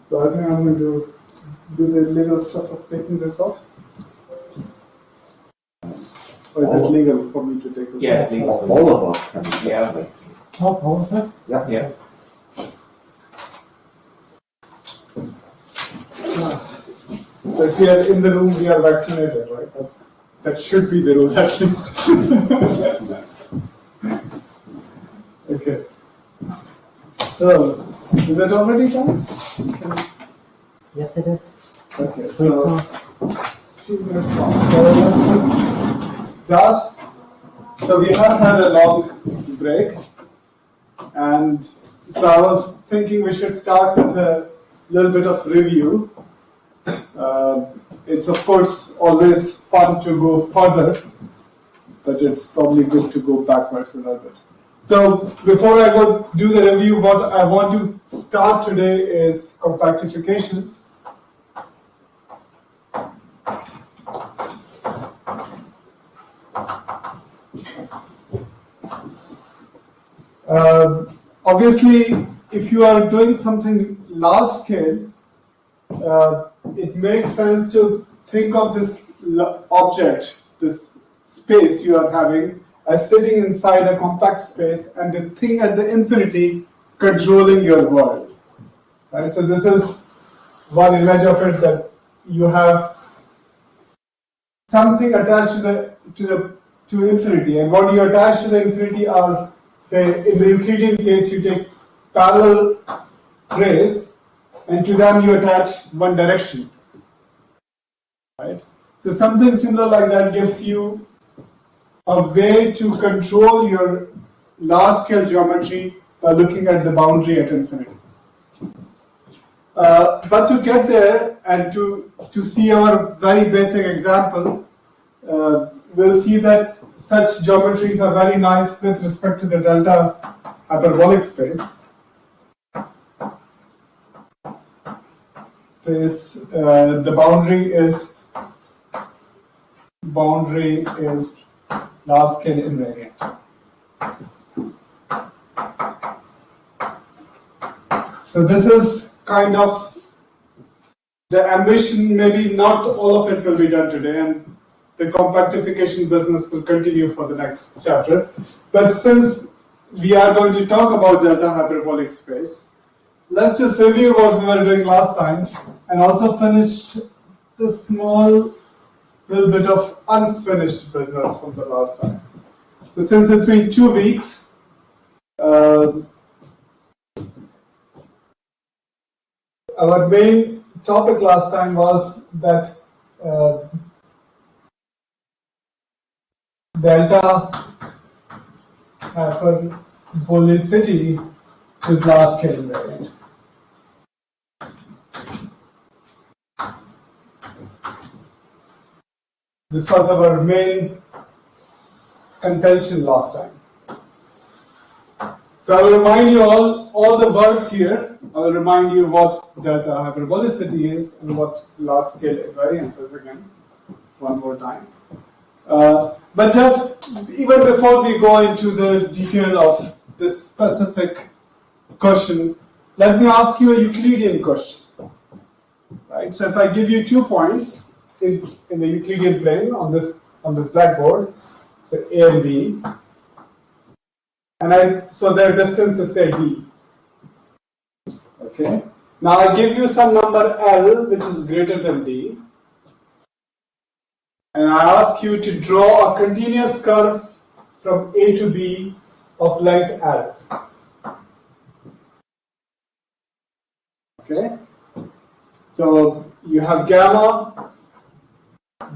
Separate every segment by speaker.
Speaker 1: So I think I'm going to do the legal stuff of taking this off. Or is it legal for me to take this?
Speaker 2: Yeah, it's legal.
Speaker 3: All of us.
Speaker 2: Yeah.
Speaker 1: All of it?
Speaker 3: Yeah.
Speaker 2: Yeah.
Speaker 1: So if we are in the room, we are vaccinated, right? That should be the rule at least. Okay. So, is it already done?
Speaker 4: Yes, it is.
Speaker 1: Okay, so few minutes more. So let's just start. So we have had a long break, and so I was thinking we should start with a little bit of review. It's of course always fun to go further, but it's probably good to go backwards a little bit. So before I go do the review, what I want to start today is compactification. Obviously, if you are doing something large scale, it makes sense to think of this object, this space you are having, as sitting inside a compact space, and the thing at the infinity controlling your world. Right? So this is one image of it, that you have something attached to infinity, and what you attach to the infinity are, say, in the Euclidean case, you take parallel rays, and to them you attach one direction. Right? So something similar like that gives you a way to control your large-scale geometry by looking at the boundary at infinity. But to get there and to see our very basic example, we'll see that such geometries are very nice with respect to the delta hyperbolic space. The boundary is large scale invariant. So this is kind of the ambition. Maybe not all of it will be done today, and the compactification business will continue for the next chapter. But since we are going to talk about delta hyperbolic space, let's just review what we were doing last time and also finish the small little bit of unfinished business from the last time. So since it's been 2 weeks, our main topic last time was that delta hyperbolicity is large scale invariant. This was our main contention last time. So I will remind you all the words here. I will remind you what delta hyperbolicity is and what large scale invariance is again, one more time. But just even before we go into the detail of this specific question, let me ask you a Euclidean question. Right? So if I give you 2 points in the Euclidean plane on this blackboard, so A and B, and so their distance is say D. Okay. Now I give you some number L which is greater than D, and I ask you to draw a continuous curve from A to B of length L. Okay. So you have gamma,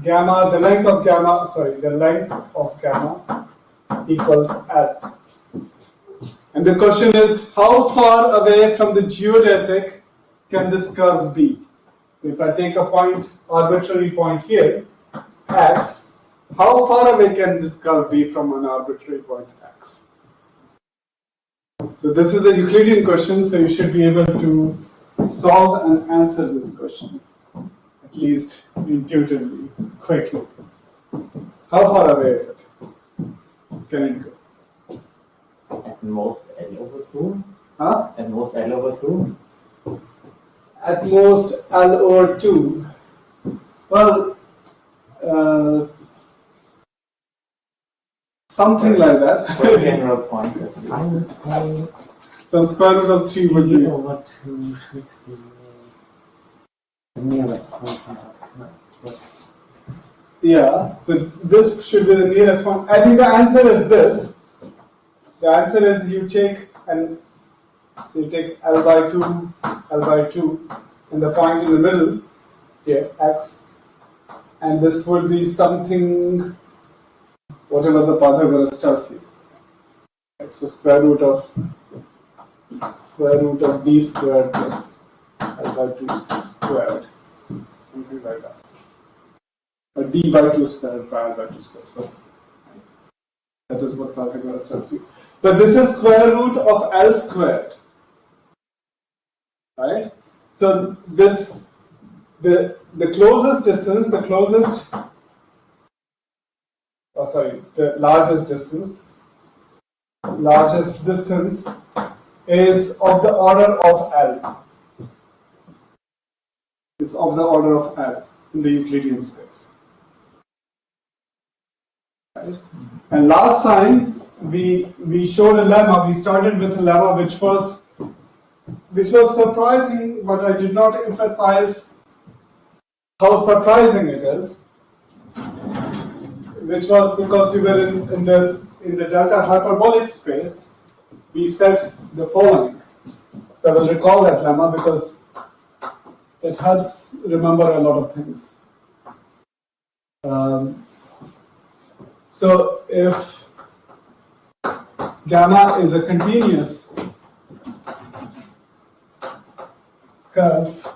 Speaker 1: the length of gamma equals L. And the question is, how far away from the geodesic can this curve be? So if I take a point, arbitrary point here, x, how far away can this curve be from an arbitrary point x? So this is a Euclidean question, so you should be able to solve and answer this question, at least intuitively, quickly. How far away is it? Can it go?
Speaker 2: At most L over 2.
Speaker 4: At most L over 2?
Speaker 1: At most L over 2. Well, something like that.
Speaker 4: General point. I would say
Speaker 1: Some square root of 3 would
Speaker 4: 3
Speaker 1: be.
Speaker 4: over 2 should be the nearest point.
Speaker 1: Yeah, so this should be the nearest point. I think the answer is this. The answer is you take L by 2, and the point in the middle here, x, and this would be something, whatever the Pythagoras tells you. Right, so square root of d squared plus L by 2 squared, something like that. Or d by 2 squared by L by 2 squared. So that is what Pythagoras tells you. But this is square root of L squared. Right? So this the closest distance, the largest distance is of the order of L. Is of the order of L in the Euclidean space. Right? And last time we showed a lemma. We started with a lemma which was surprising, but I did not emphasize how surprising it is. Which was because we were in the delta hyperbolic space. We said the following. So I will recall that lemma because it helps remember a lot of things. So if gamma is a continuous curve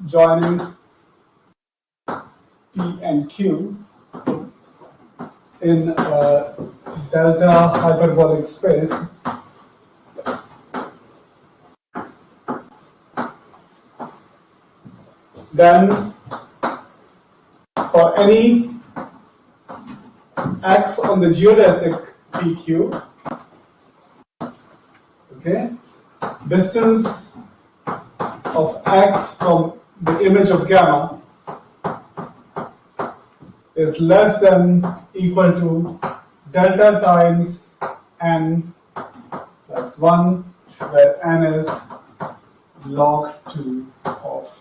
Speaker 1: joining P and Q in a delta hyperbolic space, then for any x on the geodesic PQ, okay, distance of x from the image of gamma is less than equal to delta times n plus 1, where n is log 2 of,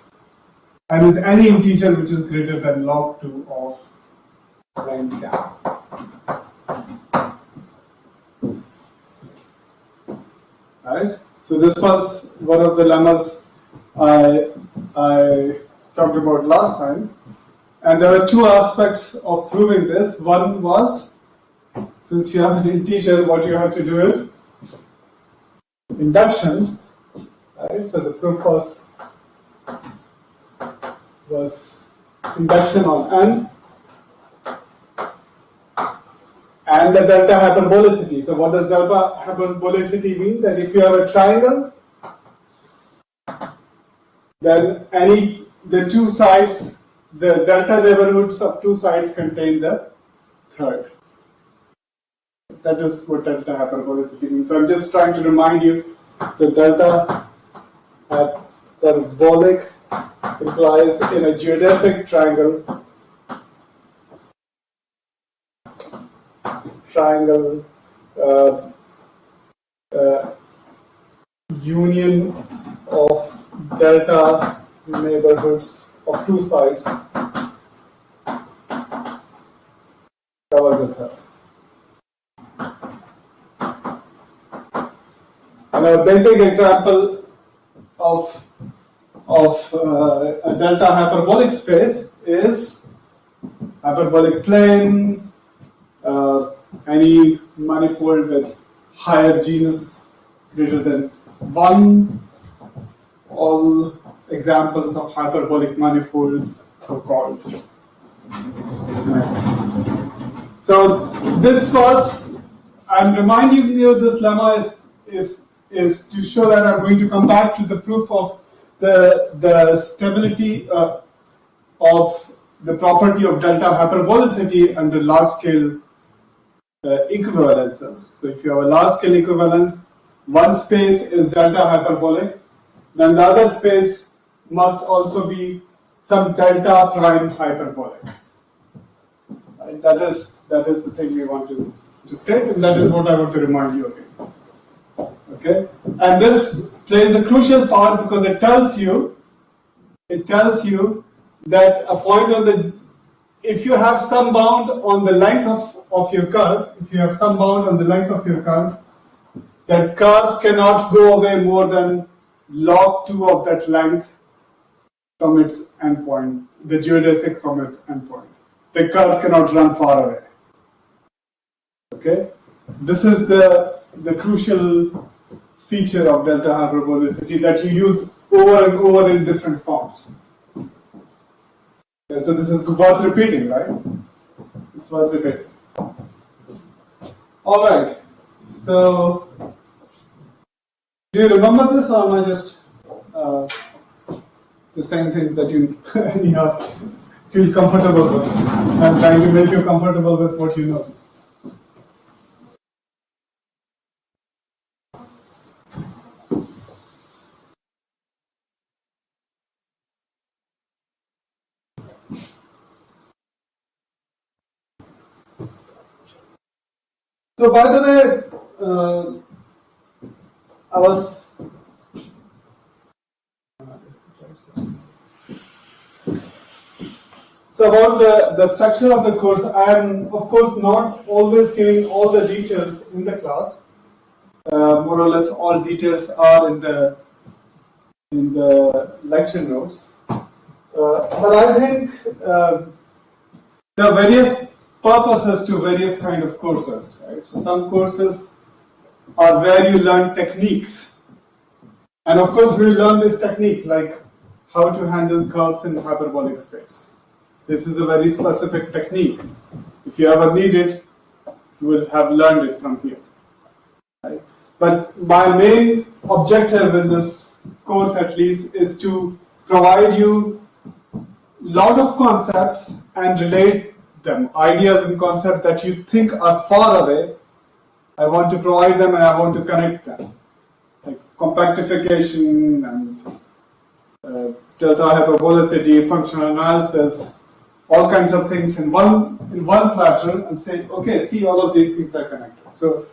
Speaker 1: n is any integer which is greater than log 2 of length gamma. Right? So this was one of the lemmas I talked about last time. And there were two aspects of proving this. One was, since you have an integer, what you have to do is induction. Right? So the proof was induction on n and the delta hyperbolicity. So what does delta hyperbolicity mean? That if you have a triangle, then the two sides, the delta neighborhoods of two sides contain the third. That is what delta hyperbolicity means. So I'm just trying to remind you. So delta hyperbolic implies in a geodesic triangle union of delta neighborhoods of two sides cover the third. And a basic example of a delta hyperbolic space is hyperbolic plane, any manifold with higher genus greater than 1, all examples of hyperbolic manifolds, so-called. So this was, I'm reminding you this lemma is to show that I'm going to come back to the proof of the stability of the property of delta hyperbolicity under large scale equivalences. So if you have a large scale equivalence, one space is delta hyperbolic, then the other space must also be some delta prime hyperbolic. Right? That is the thing we want to state, and that is what I want to remind you again. Okay, and this plays a crucial part because it tells you that a point on the, if you have some bound on the length of your curve, that curve cannot go away more than log 2 of that length from its endpoint, the geodesic from its endpoint. The curve cannot run far away. Okay, this is the crucial feature of delta hyperbolicity that you use over and over in different forms. Okay, so this is worth repeating, right? It's worth repeating. All right. So, do you remember this, or am I just saying things that you anyhow feel comfortable with? I'm trying to make you comfortable with what you know. So, by the way, I was so about the structure of the course. I am, of course, not always giving all the details in the class. More or less, all details are in the lecture notes. But I think there are various purposes to various kind of courses, right? So some courses are where you learn techniques, and of course we learn this technique like how to handle curves in hyperbolic space. This is a very specific technique. If you ever need it, you will have learned it from here. Right? But my main objective in this course, at least, is to provide you a lot of concepts and relate them, ideas and concepts that you think are far away. I want to provide them and I want to connect them, like compactification and delta hyperbolicity, functional analysis, all kinds of things in one platter, and say, okay, see, all of these things are connected. So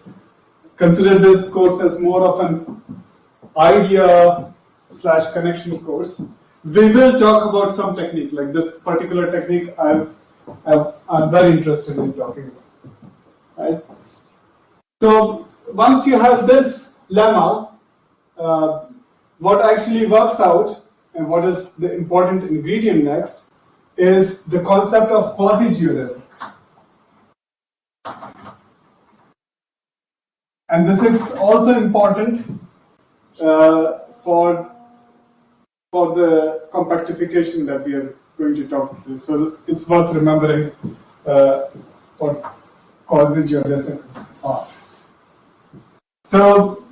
Speaker 1: consider this course as more of an idea/connection course. We will talk about some technique, like this particular technique I'm very interested in talking about. Right? So once you have this lemma, what actually works out and what is the important ingredient next is the concept of quasi-geodesic. And this is also important for the compactification that we are going to talk about. So it's worth remembering what quasi-geodesics are. So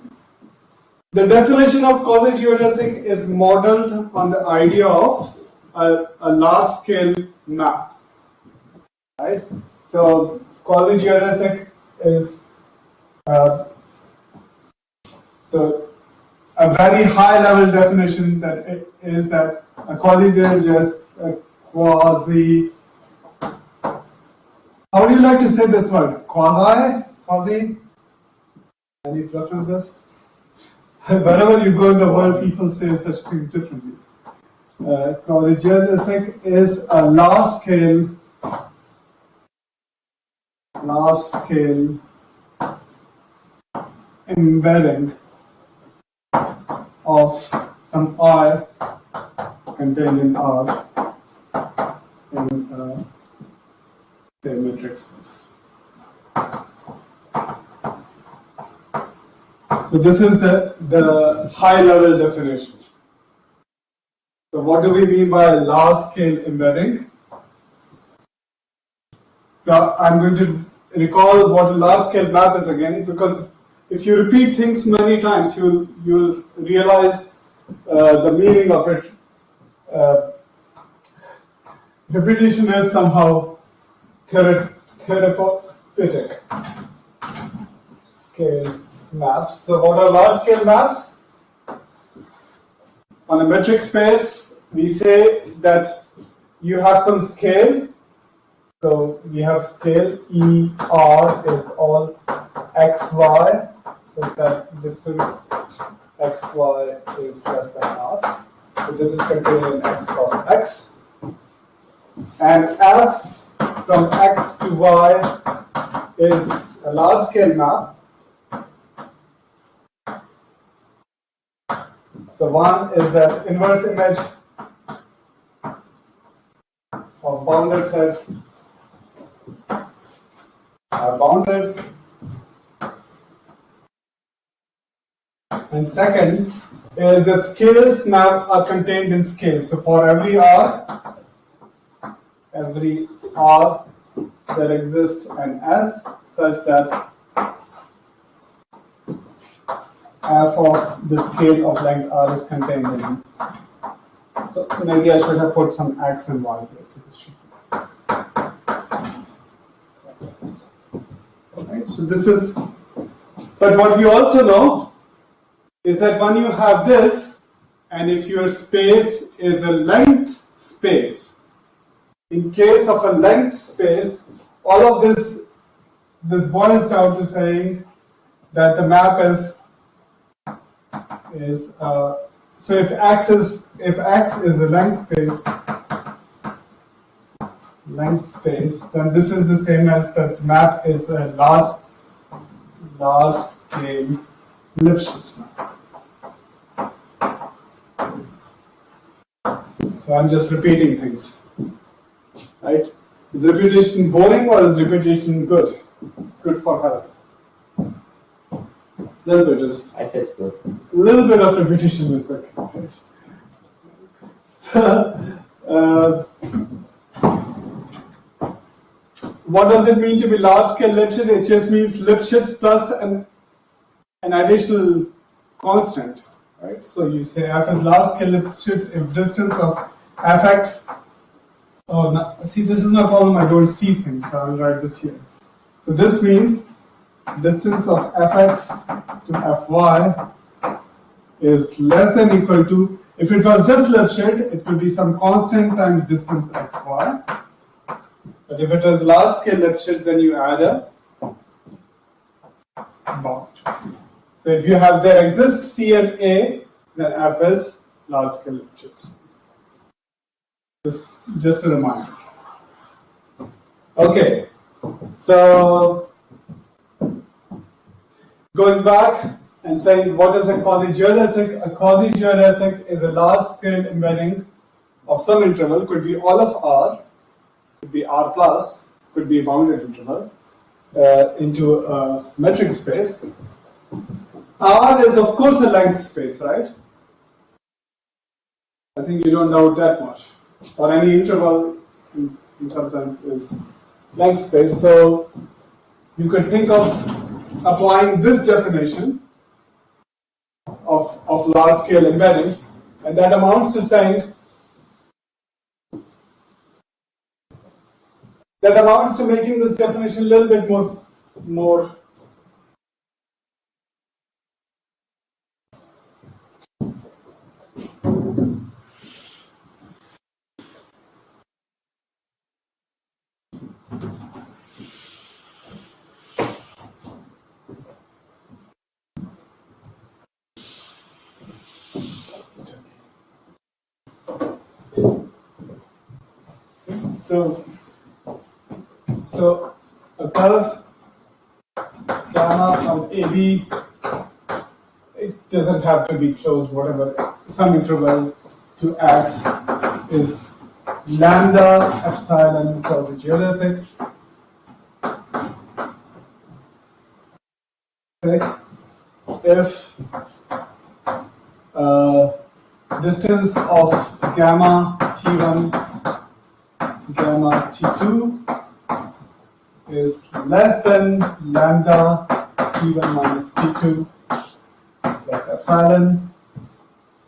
Speaker 1: the definition of quasi-geodesic is modeled on the idea of a large-scale map. Right? So quasi-geodesic is so a very high-level definition that it is that a quasi-geodesic, how do you like to say this word? Quasi? Any preferences? Wherever you go in the world, people say such things differently. Quasi-geodesic is a large-scale embedding of some I contained in R in say matrix space. So this is the high-level definition. So what do we mean by large-scale embedding? So I'm going to recall what a large-scale map is again, because if you repeat things many times, you'll realize the meaning of it. Repetition is somehow therapeutic. Scale maps. So what are large scale maps? On a metric space, we say that you have some scale. So we have scale ER is all XY, so that distance XY is less than R. So this is contained in X cross X. And F from X to Y is a large scale map. So one is that inverse image of bounded sets are bounded. And second is that scales map are contained in scale. So for every R there exists an S such that f of the scale of length R is contained in. So maybe I should have put some X and Y here. So this should be. Right, so this is, but what we also know is that when you have this, and if your space is a length space, in case of a length space, all of this boils down to saying that the map is so if X is a length space, then this is the same as that map is a large scale Lipschitz map. So I'm just repeating things, right? Is repetition boring or is repetition good? Good for health. Little bit is.
Speaker 4: I say it's good.
Speaker 1: A little bit of repetition is okay. Right? So, what does it mean to be large scale Lipschitz? It just means Lipschitz plus an additional constant, right? So you say f is large scale Lipschitz if distance of fx. Oh, no, see, this is my problem. I don't see things, so I will write this here. So this means distance of fx to fy is less than or equal to. If it was just Lipschitz, it will be some constant times distance xy. But if it is large scale Lipschitz, then you add a bound. So if you have there exists C and A, then F is large scale Lipschitz. Just a reminder. Okay, so going back and saying what is a quasi-geodesic? A quasi-geodesic is a large scale embedding of some interval, could be all of R, could be R plus, could be a bounded interval, into a metric space. R is of course the length space, right? I think you don't doubt that much. Or any interval in some sense is length space. So you could think of applying this definition of large scale embedding, and that amounts to saying making this definition a little bit more So a curve gamma from AB, it doesn't have to be closed, whatever, some interval to X is lambda epsilon quasi-geodesic. If distance of gamma T1, gamma T2 is less than lambda T1 minus T2 plus epsilon,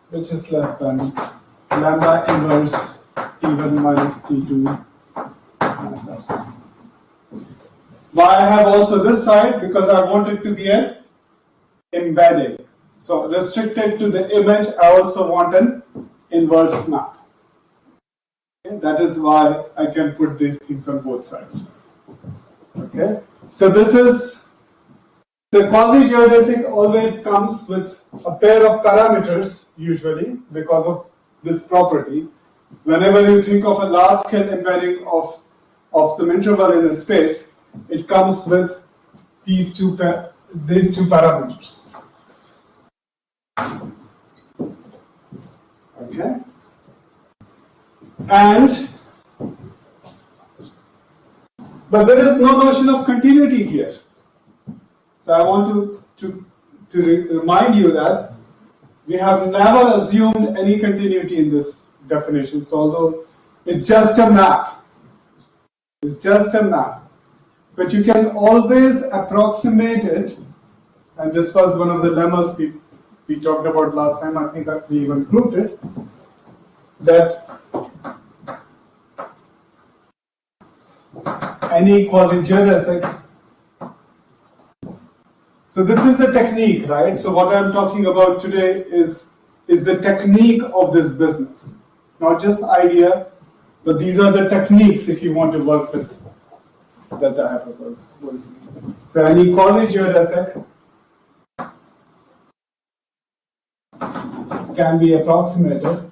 Speaker 1: which is less than lambda inverse T1 minus T2 minus epsilon. Why I have also this side? Because I want it to be a embedding. So restricted to the image, I also want an inverse map. Okay? That is why I can put these things on both sides. Okay, so this is the quasi-geodesic always comes with a pair of parameters usually because of this property. Whenever you think of a large-scale embedding of some interval in a space, it comes with these two parameters. Okay, and but there is no notion of continuity here. So I want to remind you that we have never assumed any continuity in this definition. So although it's just a map, but you can always approximate it. And this was one of the lemmas we talked about last time. I think we even proved it, that any quasi-geodesic. So this is the technique, right? So what I'm talking about today is the technique of this business. It's not just idea, but these are the techniques if you want to work with delta hyperbolic. So any quasi-geodesic can be approximated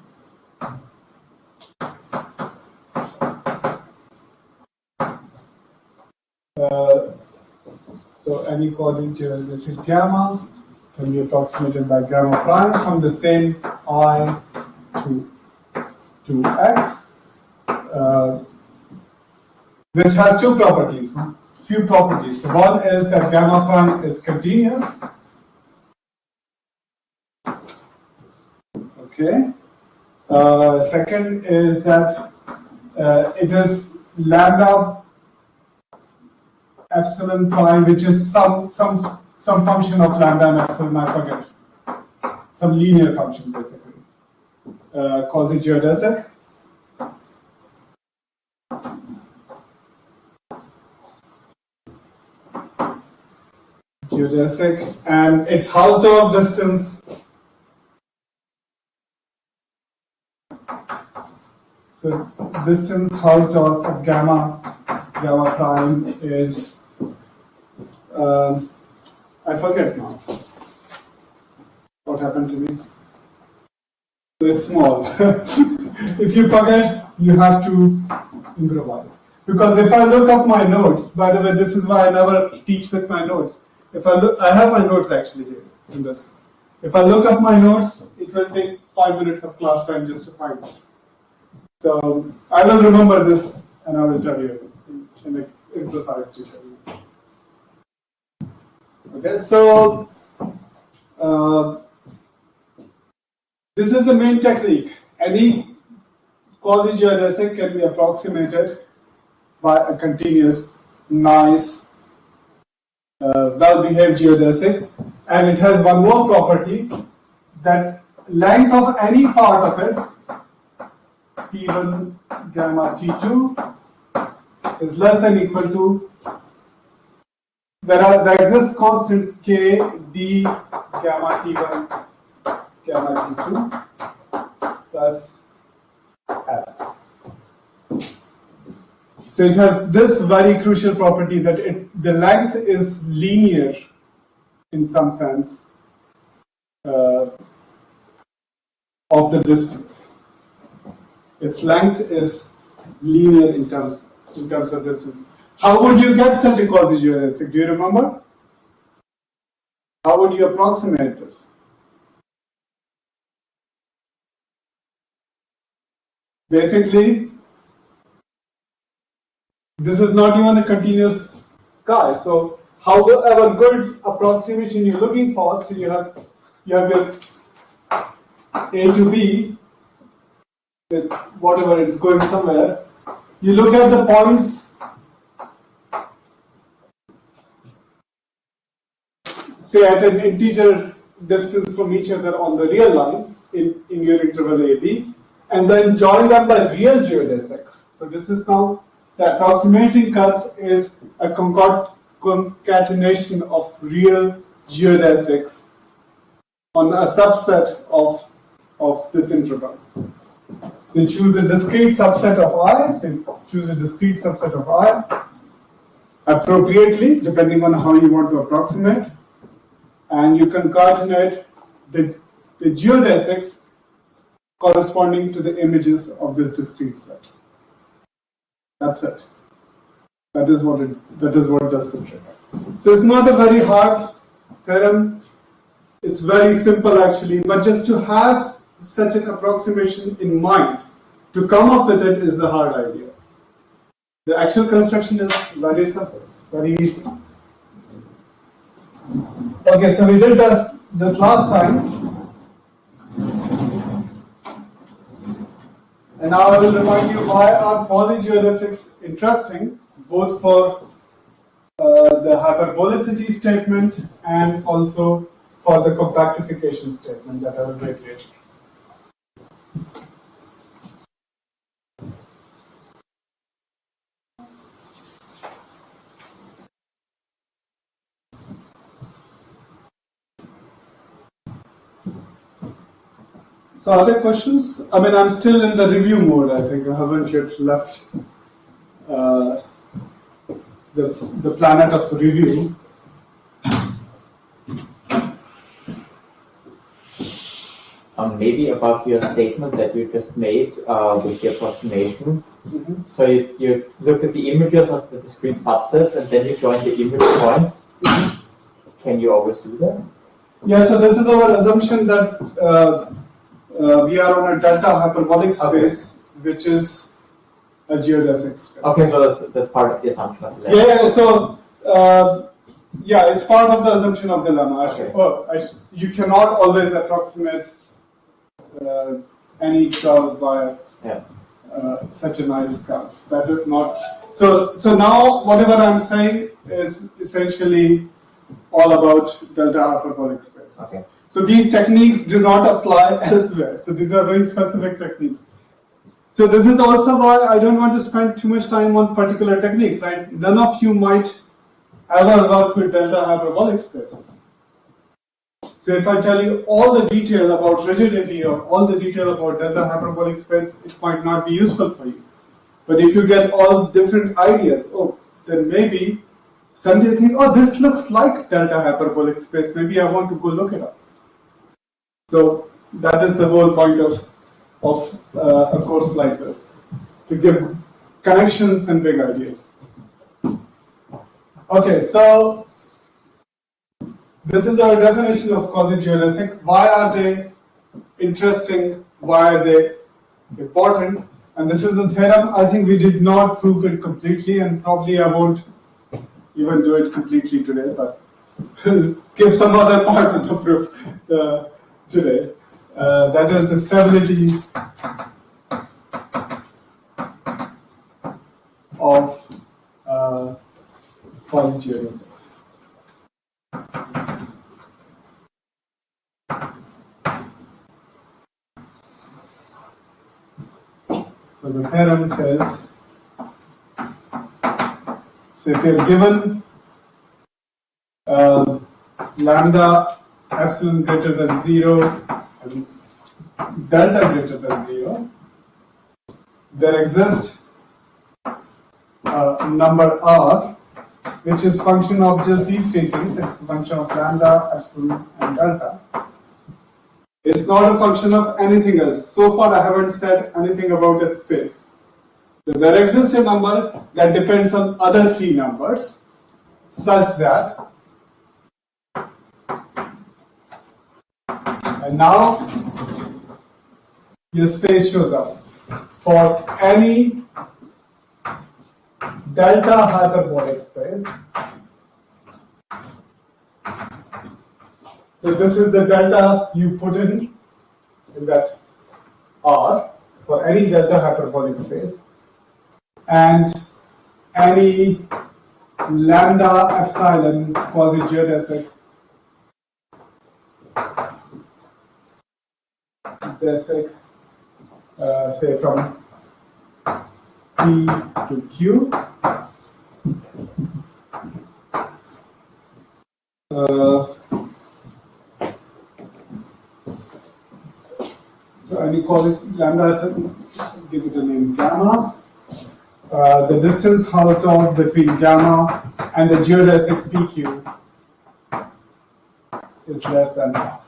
Speaker 1: so any quasi-geodesic gamma can be approximated by gamma prime from the same I to x, which has two properties, few properties. So one is that gamma prime is continuous. Okay. Second is that it is lambda epsilon prime, which is some function of lambda and epsilon, I forget. Some linear function basically. Quasi-geodesic. Geodesic, and its Hausdorff distance. So distance Hausdorff of gamma prime is I forget now what happened to me. So it's small. If you forget, you have to improvise. Because if I look up my notes, by the way, this is why I never teach with my notes. If I look, I have my notes actually here in this. If I look up my notes, it will take 5 minutes of class time just to find it. So I will remember this and I will tell you in an imprecise detail. Okay, so this is the main technique. Any quasi-geodesic can be approximated by a continuous, nice, well-behaved geodesic, and it has one more property, that length of any part of it, T1 gamma T2, is less than equal to, there exist constants K, D, gamma T1, gamma T2, plus F. So it has this very crucial property that the length is linear in some sense of the distance. Its length is linear in terms of distance. How would you get such a quasi-geodesic? Do you remember? How would you approximate this? Basically, this is not even a continuous guy. So, however good approximation you're looking for, so you have your A to B, with whatever it's going somewhere. You look at the points, say at an integer distance from each other on the real line in your interval AB, and then join them by real geodesics. So this is now the approximating curve is a concatenation of real geodesics on a subset of this interval. So you choose a discrete subset of I, so you choose a discrete subset of I appropriately, depending on how you want to approximate, and you concatenate the geodesics corresponding to the images of this discrete set. That's it. That is what does the trick. So it's not a very hard theorem. It's very simple actually, but just to have such an approximation in mind, to come up with it is the hard idea. The actual construction is very simple, very easy. Okay, so we did this last time. And now I will remind you why are quasi-geodesics interesting, both for the hyperbolicity statement and also for the compactification statement that I will write later. So other questions? I mean, I'm still in the review mode, I think. I haven't yet left the planet of review.
Speaker 2: Maybe about your statement that you just made with the approximation.
Speaker 1: Mm-hmm.
Speaker 2: So you look at the images of the discrete subsets and then you join the image points.
Speaker 1: Mm-hmm.
Speaker 2: Can you always do that?
Speaker 1: Yeah, so this is our assumption that we are on a delta hyperbolic space, which is a geodesic space.
Speaker 2: Okay, so that's part of the assumption of the lemma.
Speaker 1: Yeah, so yeah, it's part of the assumption of the lemma.
Speaker 2: Okay.
Speaker 1: You cannot always approximate any curve by such a nice curve. That is not. So now whatever I'm saying is essentially all about delta hyperbolic spaces.
Speaker 2: Okay.
Speaker 1: So these techniques do not apply elsewhere. So these are very specific techniques. So this is also why I don't want to spend too much time on particular techniques, right? None of you might ever work with delta hyperbolic spaces. So if I tell you all the detail about rigidity or all the detail about delta hyperbolic space, it might not be useful for you. But if you get all different ideas, then maybe someday you think, this looks like delta hyperbolic space. Maybe I want to go look it up. So that is the whole point of a course like this, to give connections and big ideas. Okay, so this is our definition of quasi-geodesic. Why are they interesting? Why are they important? And this is the theorem. I think we did not prove it completely, and probably I won't even do it completely today, but give some other part of the proof today. That is the stability of quasi-geodesics. So the theorem says, so if you're given lambda epsilon greater than 0 and delta greater than 0, there exists a number r, which is function of just these three things. It's a function of lambda, epsilon, and delta. It's not a function of anything else. So far, I haven't said anything about a space. So there exists a number that depends on other three numbers, such that, and now your space shows up for any delta hyperbolic space. So this is the delta you put in that R for any delta hyperbolic space, and any lambda epsilon quasi-geodesic say from P to Q. So and you call it lambda as a, give it a name gamma. The distance housed out between gamma and the geodesic PQ is less than r.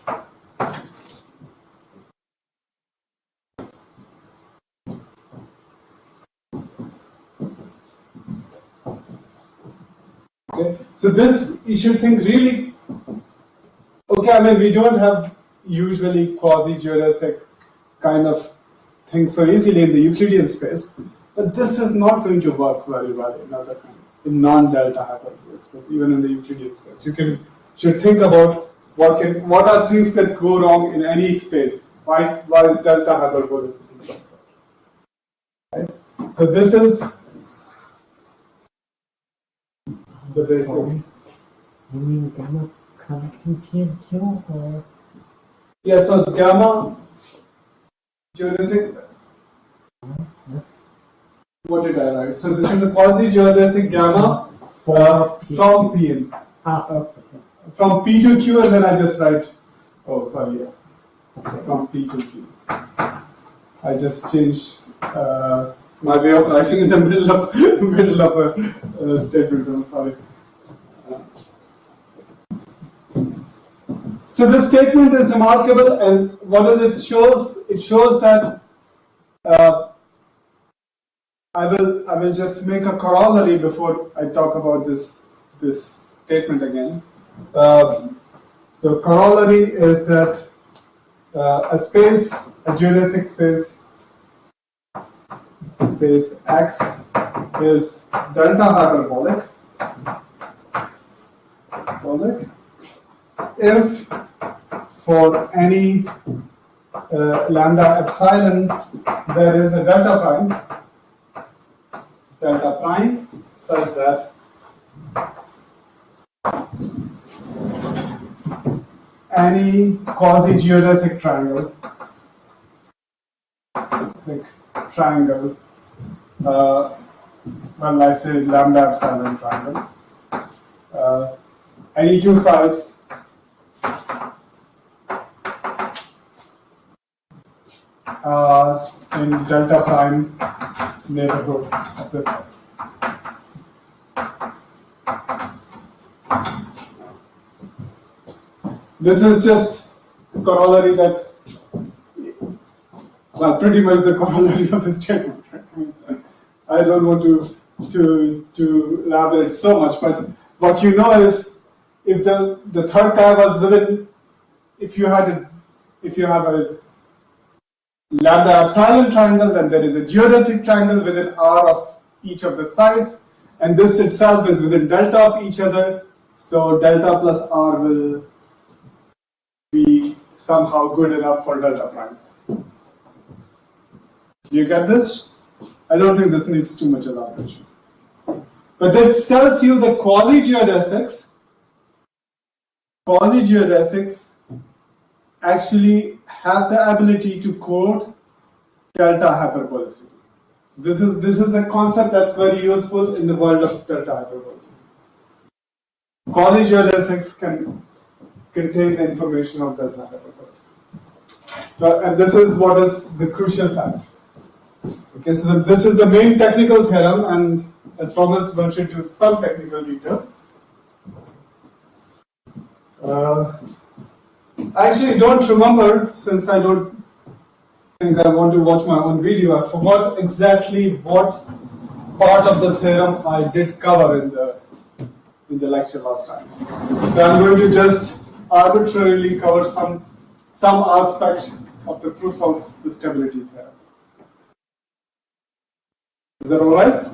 Speaker 1: Okay, so this you should think really. Okay, I mean we don't have usually quasi-geodesic kind of things so easily in the Euclidean space, but this is not going to work very well in other kind in non-delta hyperbolic space, even in the Euclidean space. You should think about what are things that go wrong in any space. Why is delta hyperbolic so right? So this is the basic.
Speaker 4: You mean gamma connecting P and Q or?
Speaker 1: Yeah, so gamma geodesic.
Speaker 4: Yes.
Speaker 1: What did I write? So this is a quasi-geodesic gamma from P in. From P to Q, and then I just write. Oh, sorry, yeah. From P to Q. I just changed my way of writing in the middle of a statement. I'm sorry. So this statement is remarkable, and what does it shows? It shows that I will just make a corollary before I talk about this statement again. So corollary is that a geodesic space X is delta hyperbolic if for any lambda epsilon there is a delta prime such that any quasi-geodesic triangle, well, I say lambda epsilon triangle, any two sides in delta prime neighborhood of the curve. This is just a corollary that, well, pretty much the corollary of the statement. I don't want to elaborate so much, but what you know is if the third guy was within, if you have a lambda epsilon triangle, then there is a geodesic triangle within R of each of the sides, and this itself is within delta of each other, so delta plus R will be somehow good enough for delta prime. Do you get this? I don't think this needs too much elaboration. But that tells you that quasi-geodesics actually have the ability to code delta hyperbolicity. So this is a concept that's very useful in the world of delta hyperbolicity. Quasi-geodesics can contain the information of delta hyperbolicity. So, and this is what is the crucial fact. Okay, so this is the main technical theorem, and as promised, one should do some technical detail. I actually don't remember, since I don't think I want to watch my own video. I forgot exactly what part of the theorem I did cover in the lecture last time. So I'm going to just arbitrarily cover some aspect of the proof of the stability theorem. Is that all right?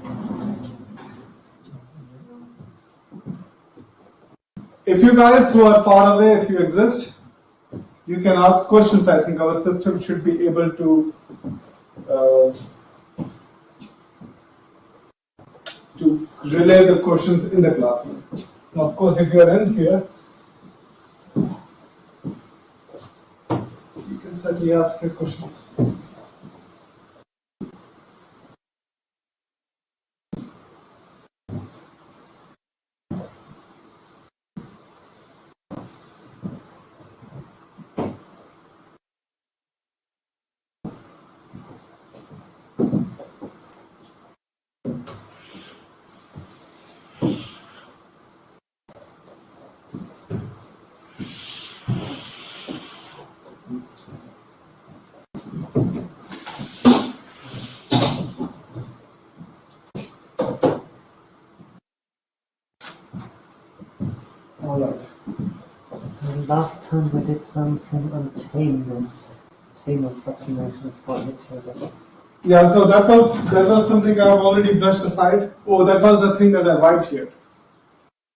Speaker 1: If you guys who are far away, if you exist, you can ask questions. I think our system should be able to relay the questions in the classroom. Now, of course, if you are in here, you can certainly ask your questions.
Speaker 4: last time we did something on tameness, tame approximation for geodesics.
Speaker 1: Yeah, so that was something I've already brushed aside. Oh, that was the thing that I wiped here.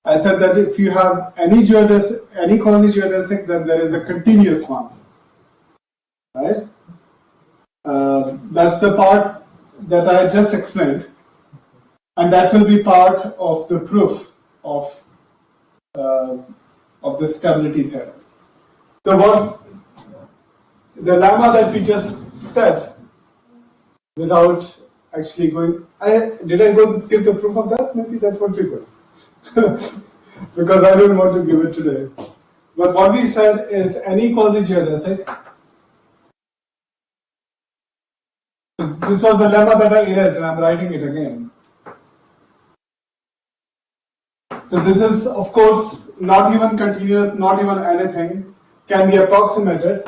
Speaker 1: I said that if you have any quasi-geodesic, then there is a continuous one, right? That's the part that I just explained, and that will be part of the proof of the stability theorem. So what the lemma that we just said, without actually going, did I go give the proof of that? Maybe that would be good. Because I don't want to give it today. But what we said is any quasi-geodesic. This was a lemma that I erased and I'm writing it again. So this is, of course, not even continuous, not even anything, can be approximated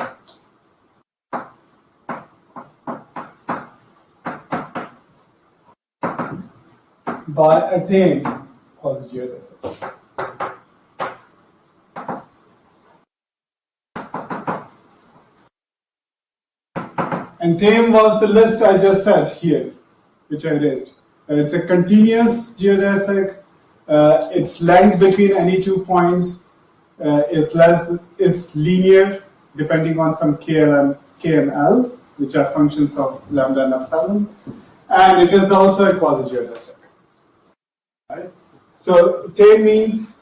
Speaker 1: by a tame quasi-geodesic. And tame was the list I just said here, which I raised. It's a continuous geodesic. Its length between any 2 points is linear, depending on some k and l, which are functions of lambda and epsilon. And it is also a quasi-geodesic. Right? So tame means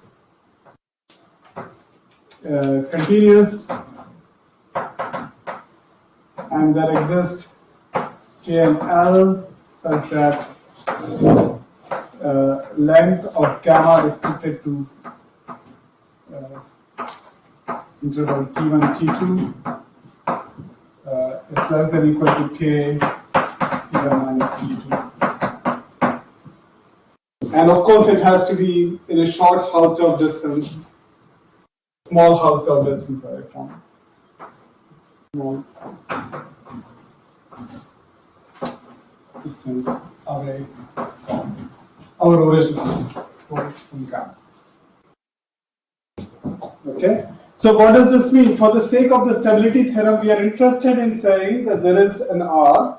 Speaker 1: continuous, and there exist k and l such that length of gamma restricted to interval t1, t2 is less than or equal to k t1 minus t2. And of course, it has to be in a short Hausdorff distance, small Hausdorff distance array form. Small distance array form. Our original from gamma. Okay. So what does this mean? For the sake of the stability theorem, we are interested in saying that there is an R.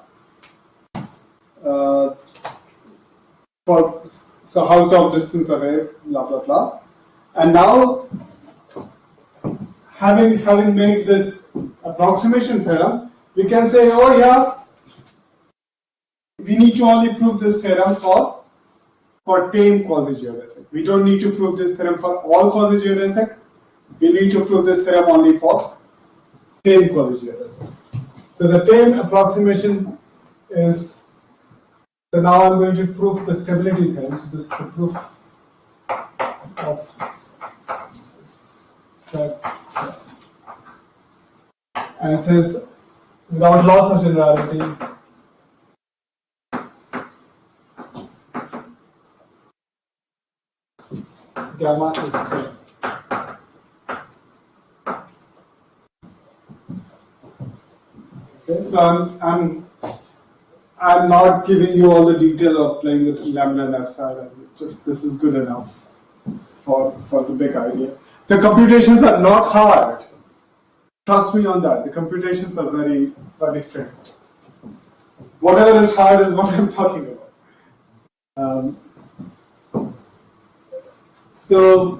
Speaker 1: So Hausdorff distance array, blah blah blah. And now, having made this approximation theorem, we can say, oh yeah, we need to only prove this theorem for tame quasi-geodesic. We don't need to prove this theorem for all quasi-geodesic. We need to prove this theorem only for tame quasi-geodesic. So the tame approximation is, so now I'm going to prove the stability theorem. So this is the proof of step. And it says, without loss of generality, gamma is tame. Okay, so I'm not giving you all the detail of playing with lambda and epsilon. Just this is good enough for the big idea. The computations are not hard. Trust me on that. The computations are very, very straightforward. Whatever is hard is what I'm talking about. So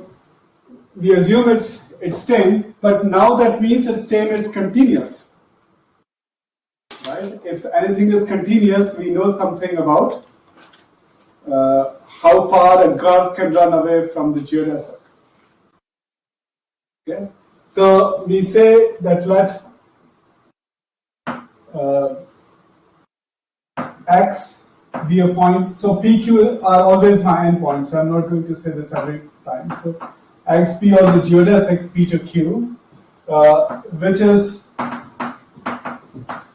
Speaker 1: we assume it's tame, but now that means it's tame, it's continuous. Right? If anything is continuous, we know something about how far a graph can run away from the geodesic. Okay? So we say that let x be a point. So PQ are always my endpoints. So I'm not going to say this every time. So XP or the geodesic P to Q, which is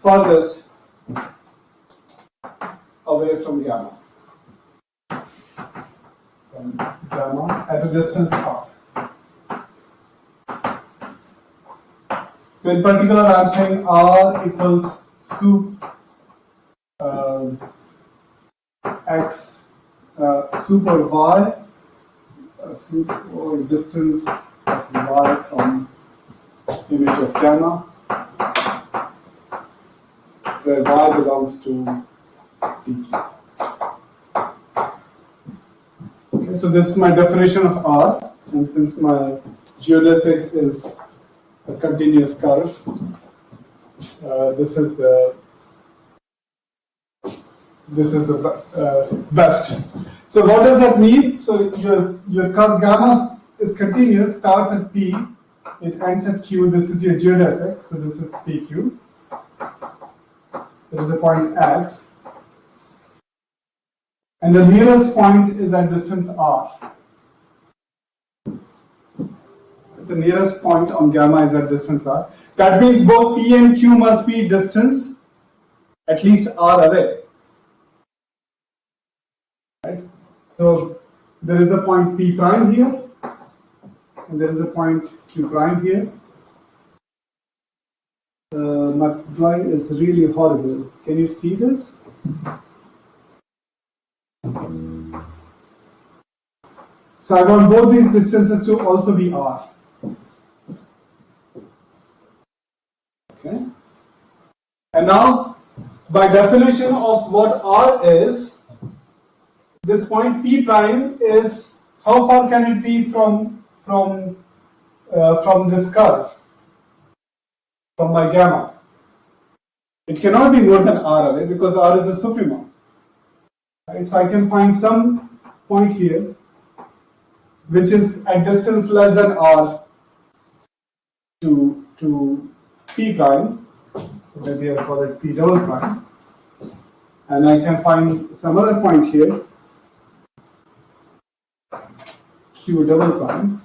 Speaker 1: farthest away from gamma. From gamma at a distance r. So in particular, I'm saying R equals sup x sup or y, sup or distance of y from image of gamma, where y belongs to PQ. Okay, so this is my definition of R, and since my geodesic is a continuous curve, this is the best. So what does that mean? So your curve gamma is continuous, starts at P, it ends at Q. This is your geodesic, so this is PQ. There is a point X, and the nearest point is at distance R. The nearest point on gamma is at distance R. That means both P and Q must be distance at least R away. Right? So there is a point P prime here, and there is a point Q prime here. My drawing is really horrible. Can you see this? So I want both these distances to also be R. Okay. And now, by definition of what R is, this point P prime is, how far can it be from this curve, from my gamma? It cannot be more than R away because R is the supremum. Right? So I can find some point here which is at distance less than R to P prime. So maybe I'll call it P double prime. And I can find some other point here, Q double prime.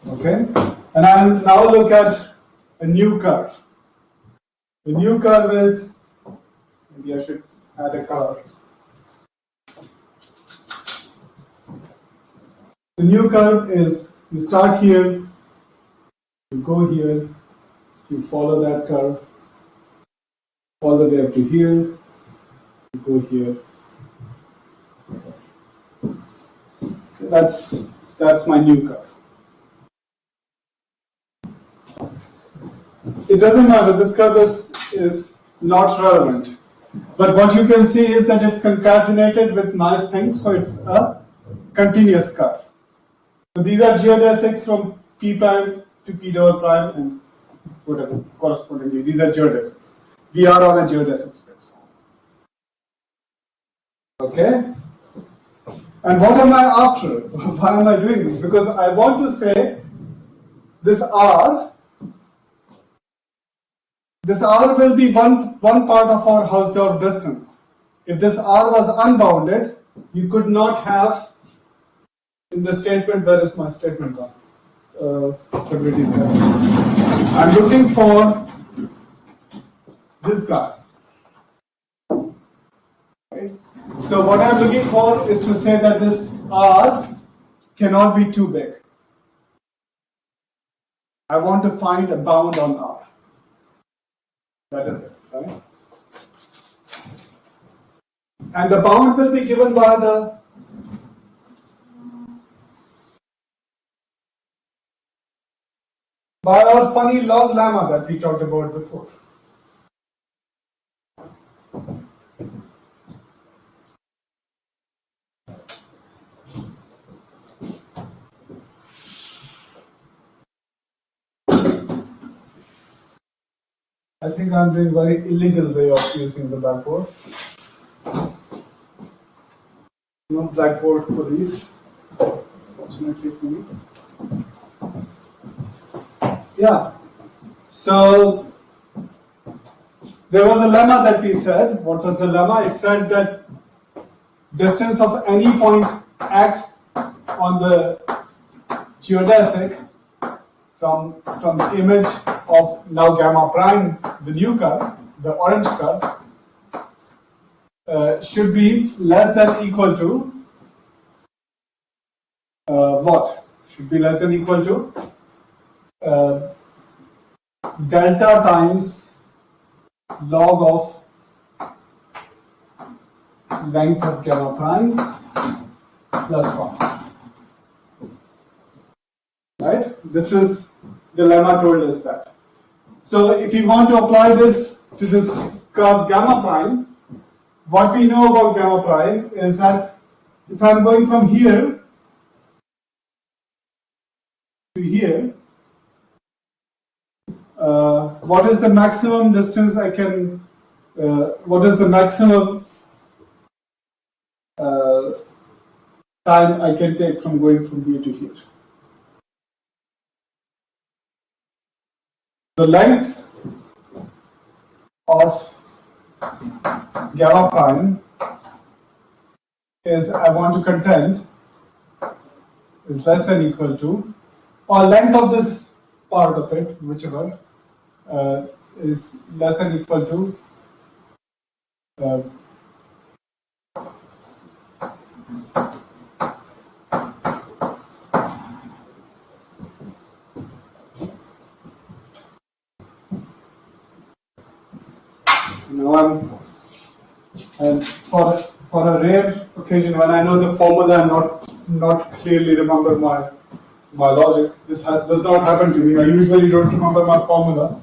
Speaker 1: Okay? And I'll now look at a new curve. The new curve is, maybe I should add a color. The new curve is, you start here, you go here, you follow that curve all the way up to here, you go here. Okay, that's my new curve. It doesn't matter, this curve is not relevant. But what you can see is that it's concatenated with nice things, so it's a continuous curve. So these are geodesics from P prime to P double prime and whatever, correspondingly. These are geodesics. We are on a geodesic space. Okay? And what am I after? Why am I doing this? Because I want to say this R will be one part of our Hausdorff distance. If this R was unbounded, you could not have in the statement, where is my statement on? Stability theorem. I'm looking for this guy. Right? So what I'm looking for is to say that this R cannot be too big. I want to find a bound on R. That is it, right? And the bound will be given by our funny log lemma that we talked about before. I think I'm doing a very illegal way of using the blackboard. No blackboard police, fortunately for me. Yeah. So there was a lemma that we said. What was the lemma? It said that distance of any point x on the geodesic from the image of now gamma prime, the new curve, the orange curve, should be less than equal to what? Should be less than equal to delta times log of length of gamma prime plus 1. Right? This is the lemma told us that. So if you want to apply this to this curve gamma prime, what we know about gamma prime is that if I'm going from here to here, what is the maximum distance I can, what is the maximum time I can take from going from here to here? The length of gamma prime is, I want to contend, is less than equal to, or length of this part of it, whichever, is less than equal to and for a rare occasion when I know the formula and not clearly remember my logic, this does not happen to me. I usually don't remember my formula,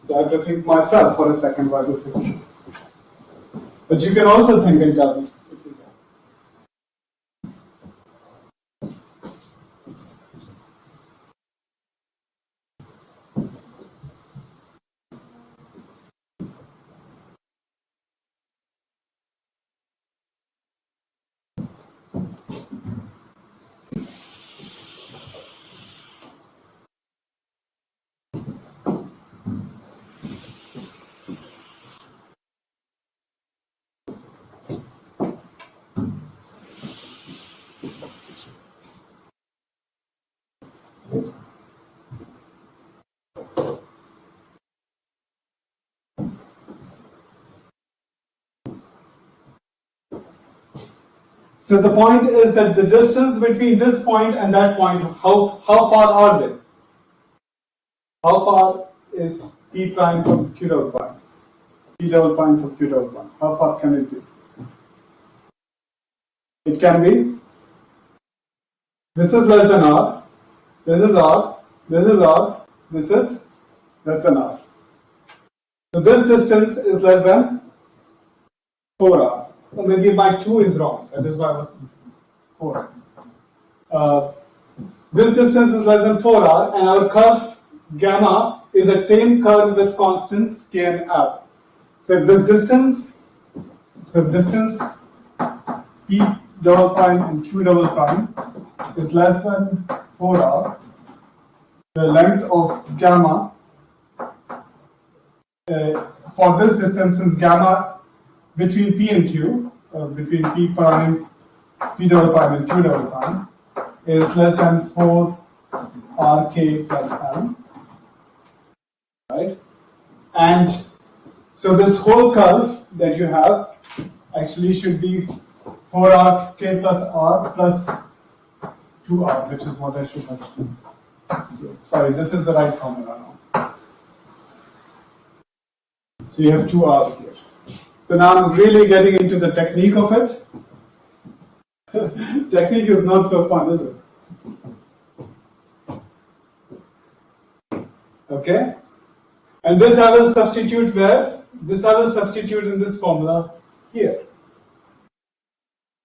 Speaker 1: so I have to think myself for a second why this is true. But you can also think and tell me. So the point is that the distance between this point and that point, how far are they? How far is P prime from Q double prime? P double prime from Q double prime. How far can it be? It can be, this is less than R, this is R, this is R, this is less than R. So this distance is less than 4R. Or maybe my 2 is wrong, that is why I was 4. This distance is less than 4R, and our curve gamma is a tame curve with constants k and l. So if this distance, P double prime and Q double prime is less than 4R, the length of gamma for this distance, since gamma between P and Q, between P double prime and Q double prime, is less than 4RK plus L, right? And so this whole curve that you have actually should be 4RK plus R plus 2R, which is what I should have done. Sorry, this is the right formula now. So you have 2 R's here. So now I'm really getting into the technique of it. Technique is not so fun, is it? Okay? And this I will substitute where? This I will substitute in this formula here.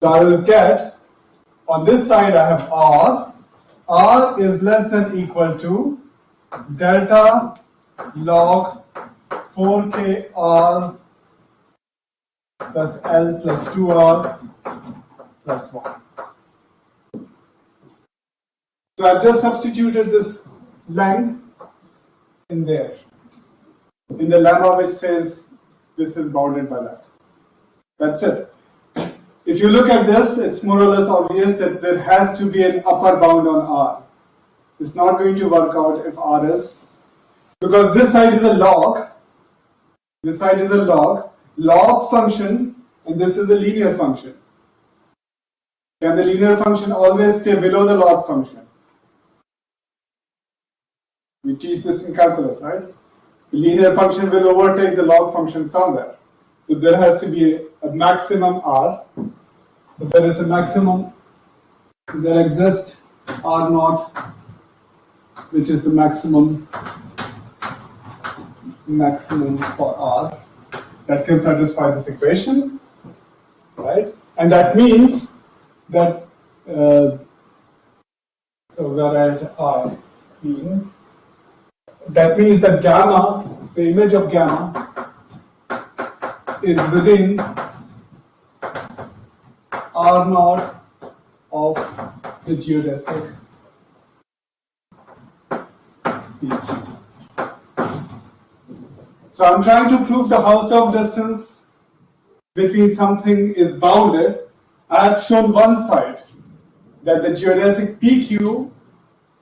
Speaker 1: So I will get, on this side I have R. R is less than equal to delta log 4k R plus L plus 2R plus 1. So I've just substituted this length in there, in the lemma which says this is bounded by that. That's it. If you look at this, it's more or less obvious that there has to be an upper bound on R. It's not going to work out if R is, because this side is a log, this side is a log function, and this is a linear function. Can the linear function always stay below the log function? We teach this in calculus, right? The linear function will overtake the log function somewhere. So there has to be a maximum R. So there is a maximum, there exists R naught which is the maximum for R that can satisfy this equation, right? And that means that so we're at R. That means that gamma, so image of gamma, is within R naught of the geodesic PQ. So I'm trying to prove the Hausdorff distance between something is bounded. I have shown one side that the geodesic PQ,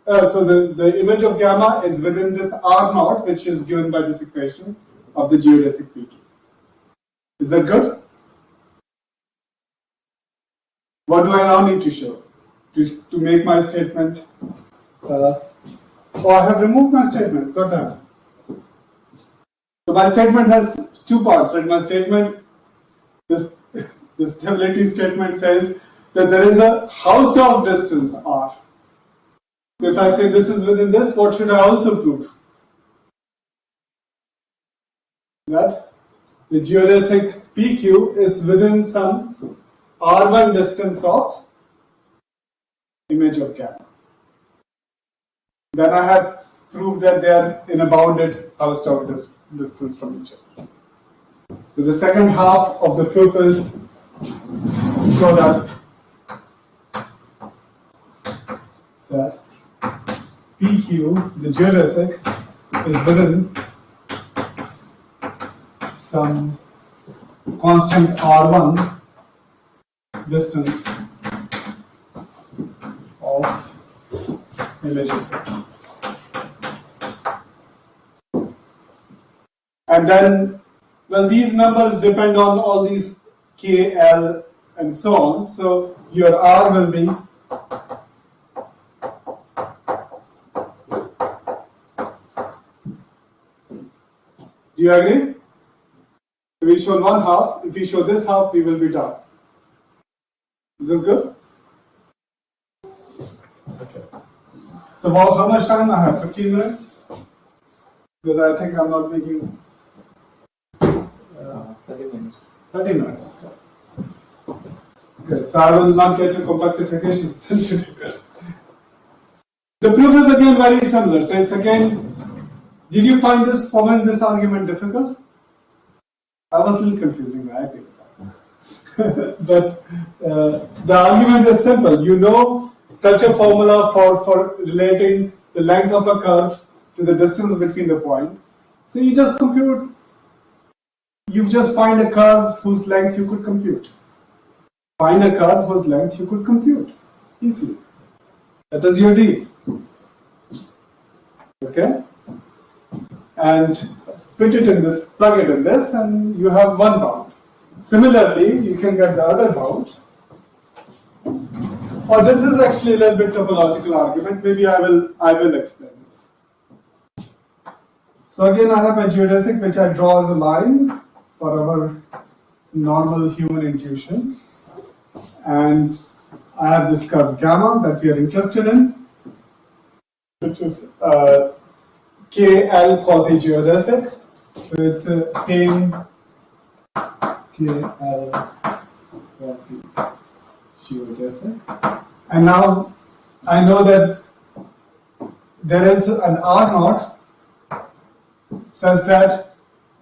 Speaker 1: so the image of gamma is within this R naught, which is given by this equation of the geodesic PQ. Is that good? What do I now need to show to make my statement? Oh, I have removed my statement. Got that. So my statement has two parts. Right? My statement, this stability statement says that there is a Hausdorff distance R. So if I say this is within this, what should I also prove? That the geodesic PQ is within some R1 distance of image of gamma. Then I have proved that they are in a bounded Hausdorff distance from each other. So the second half of the proof is so that PQ, the geodesic, is within some constant R1 distance of image of gamma. And then, well, these numbers depend on all these K, L, and so on. So your R will be do you agree? So we show one half. If we show this half, we will be done. Is this good? Okay. So how much time I have? 15 minutes? Because I think I'm not making
Speaker 2: 30 minutes.
Speaker 1: 30 minutes. Good. So I will not get to compactification. The proof is again very similar. So it's again, did you find this forming this argument difficult? I was a little confusing, I agree with that. But the argument is simple. You know such a formula for relating the length of a curve to the distance between the point. So you just compute. You just find a curve whose length you could compute. Find a curve whose length you could compute easily. That is your deal. Okay? And fit it in this, plug it in this, and you have one bound. Similarly, you can get the other bound. Or this is actually a little bit topological argument. Maybe I will explain this. So again, I have a geodesic which I draw as a line for our normal human intuition. And I have this curve gamma that we are interested in, which is KL quasi-geodesic. So it's a tame KL quasi-geodesic. And now I know that there is an R naught such that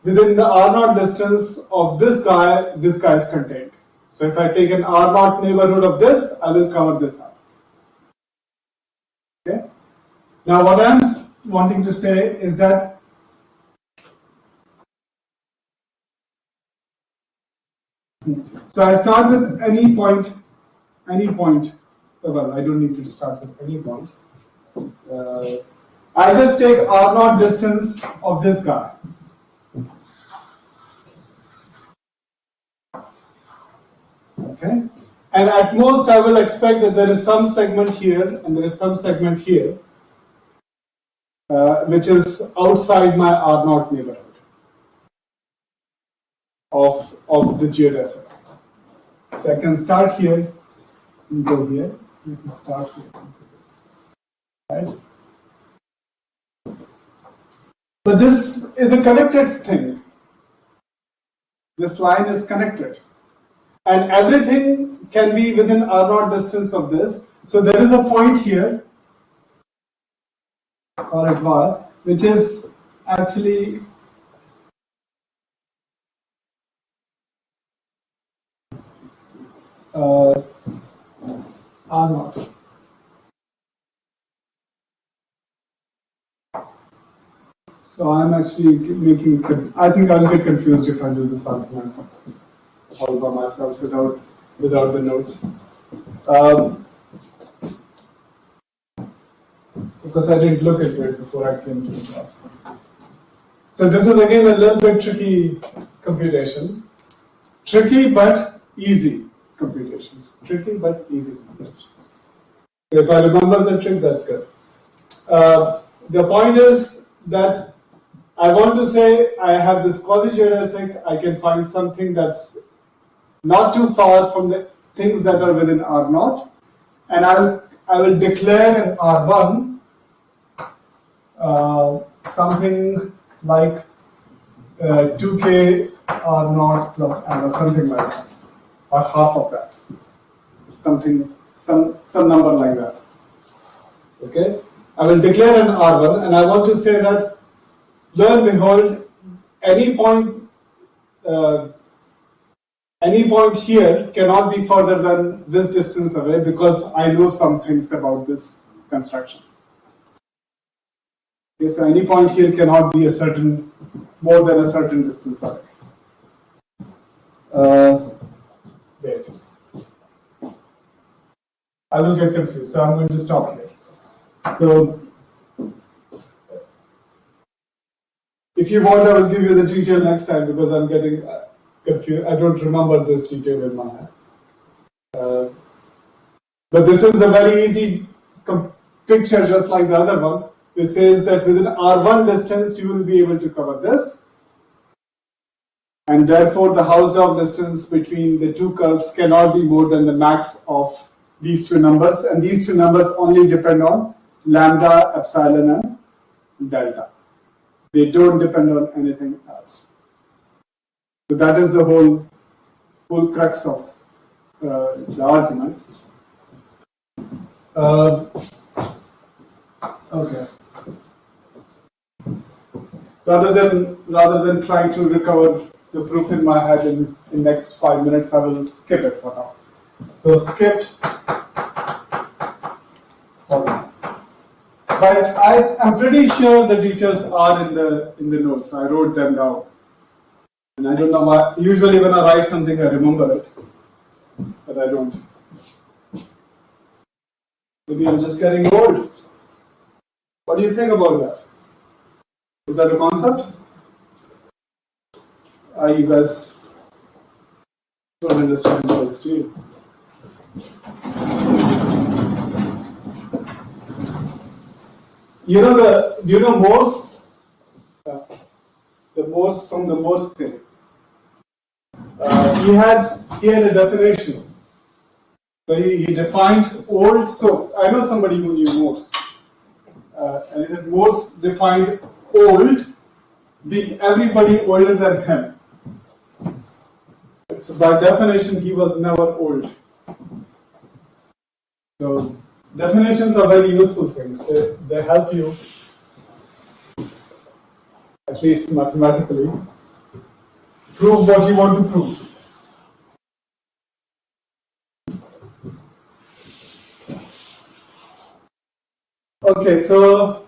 Speaker 1: within the R naught distance of this guy is contained. So if I take an R naught neighborhood of this, I will cover this up. Okay. Now what I'm wanting to say is that so I start with any point. Well, I don't need to start with any point. I just take R naught distance of this guy. Okay, and at most I will expect that there is some segment here and there is some segment here, which is outside my R naught neighborhood of the geodesic. So I can start here and go here. You can start here, right? But this is a connected thing. This line is connected. And everything can be within R0 distance of this. So there is a point here, call it Y, which is actually R0. So I'm actually making, I think I'll get confused if I do this argument all by myself without the notes. Because I didn't look at it before I came to the class. So this is again a little bit tricky computation. Tricky but easy computations. Tricky but easy computation. So if I remember the trick, that's good. The point is that I want to say I have this quasi-geodesic, I can find something that's not too far from the things that are within R0, and I will declare an R1 something like 2k R0 plus n or something like that, or half of that, some number like that. Okay, I will declare an R1, and I want to say that, lo and behold, any point here cannot be further than this distance away because I know some things about this construction. Okay, so any point here cannot be more than a certain distance away. Wait. I will get confused, so I'm going to stop here. So, if you want, I will give you the detail next time because I'm getting confused. I don't remember this detail in my head. But this is a very easy picture, just like the other one, which says that within R1 distance, you will be able to cover this. And therefore, the Hausdorff distance between the two curves cannot be more than the max of these two numbers. And these two numbers only depend on lambda, epsilon, and delta. They don't depend on anything else. So that is the whole crux of the argument. Okay. Rather than trying to recover the proof in my head in next 5 minutes, I will skip it for now. So skipped for now. But I'm pretty sure the details are in the notes. I wrote them down. And I don't know why. Usually when I write something, I remember it. But I don't. Maybe I'm just getting old. What do you think about that? Is that a concept? You guys don't understand this, do you? Do you know Morse? The Morse from the Morse theory. He had a definition. So he defined old. So I know somebody who knew Morse. And he said Morse defined old being everybody older than him. So by definition, he was never old. So definitions are very useful things. They help you, at least mathematically, prove what you want to prove. Okay, so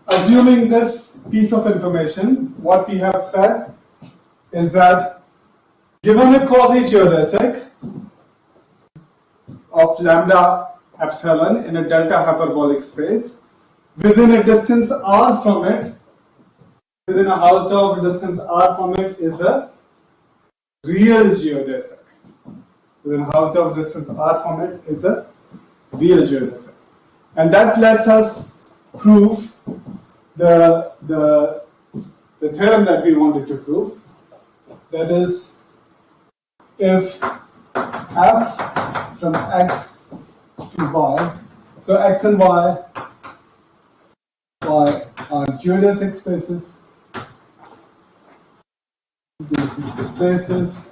Speaker 1: assuming this piece of information, what we have said is that given a quasi-geodesic of lambda epsilon in a delta hyperbolic space, within a distance r from it, within a Hausdorff distance r from it is a real geodesic. Within a Hausdorff distance r from it is a real geodesic. And that lets us prove the theorem that we wanted to prove. That is, if f from x to y, so x and y Y are geodesic spaces. Geodesic spaces,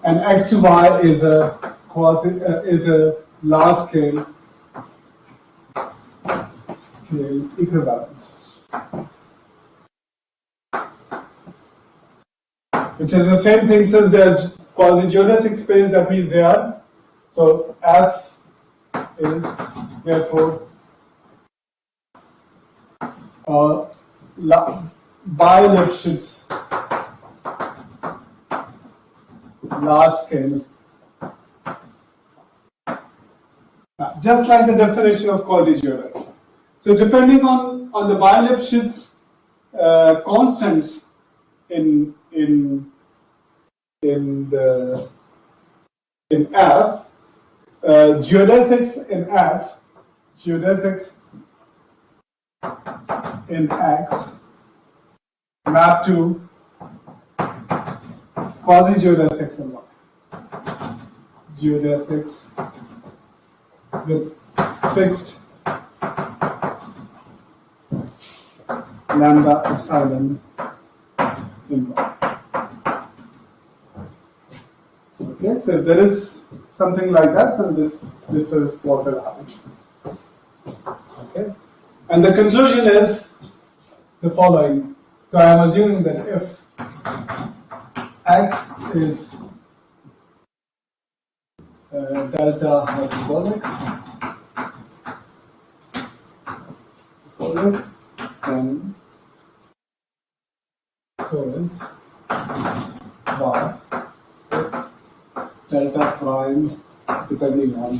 Speaker 1: and X to Y is a large scale equivalence, which is the same thing since they are quasi-geodesic space. That means they are, so F is therefore bi-Lipschitz large scale, just like the definition of quasi-geodesic. So depending on the bi-Lipschitz constants in F, geodesics in F, geodesics in X map to quasi-geodesics in Y. Geodesics with fixed lambda epsilon in Y. Okay, so if there is something like that, then this is what will happen. Okay, and the conclusion is the following. So I am assuming that if X is delta hyperbolic, then so is Y delta prime depending on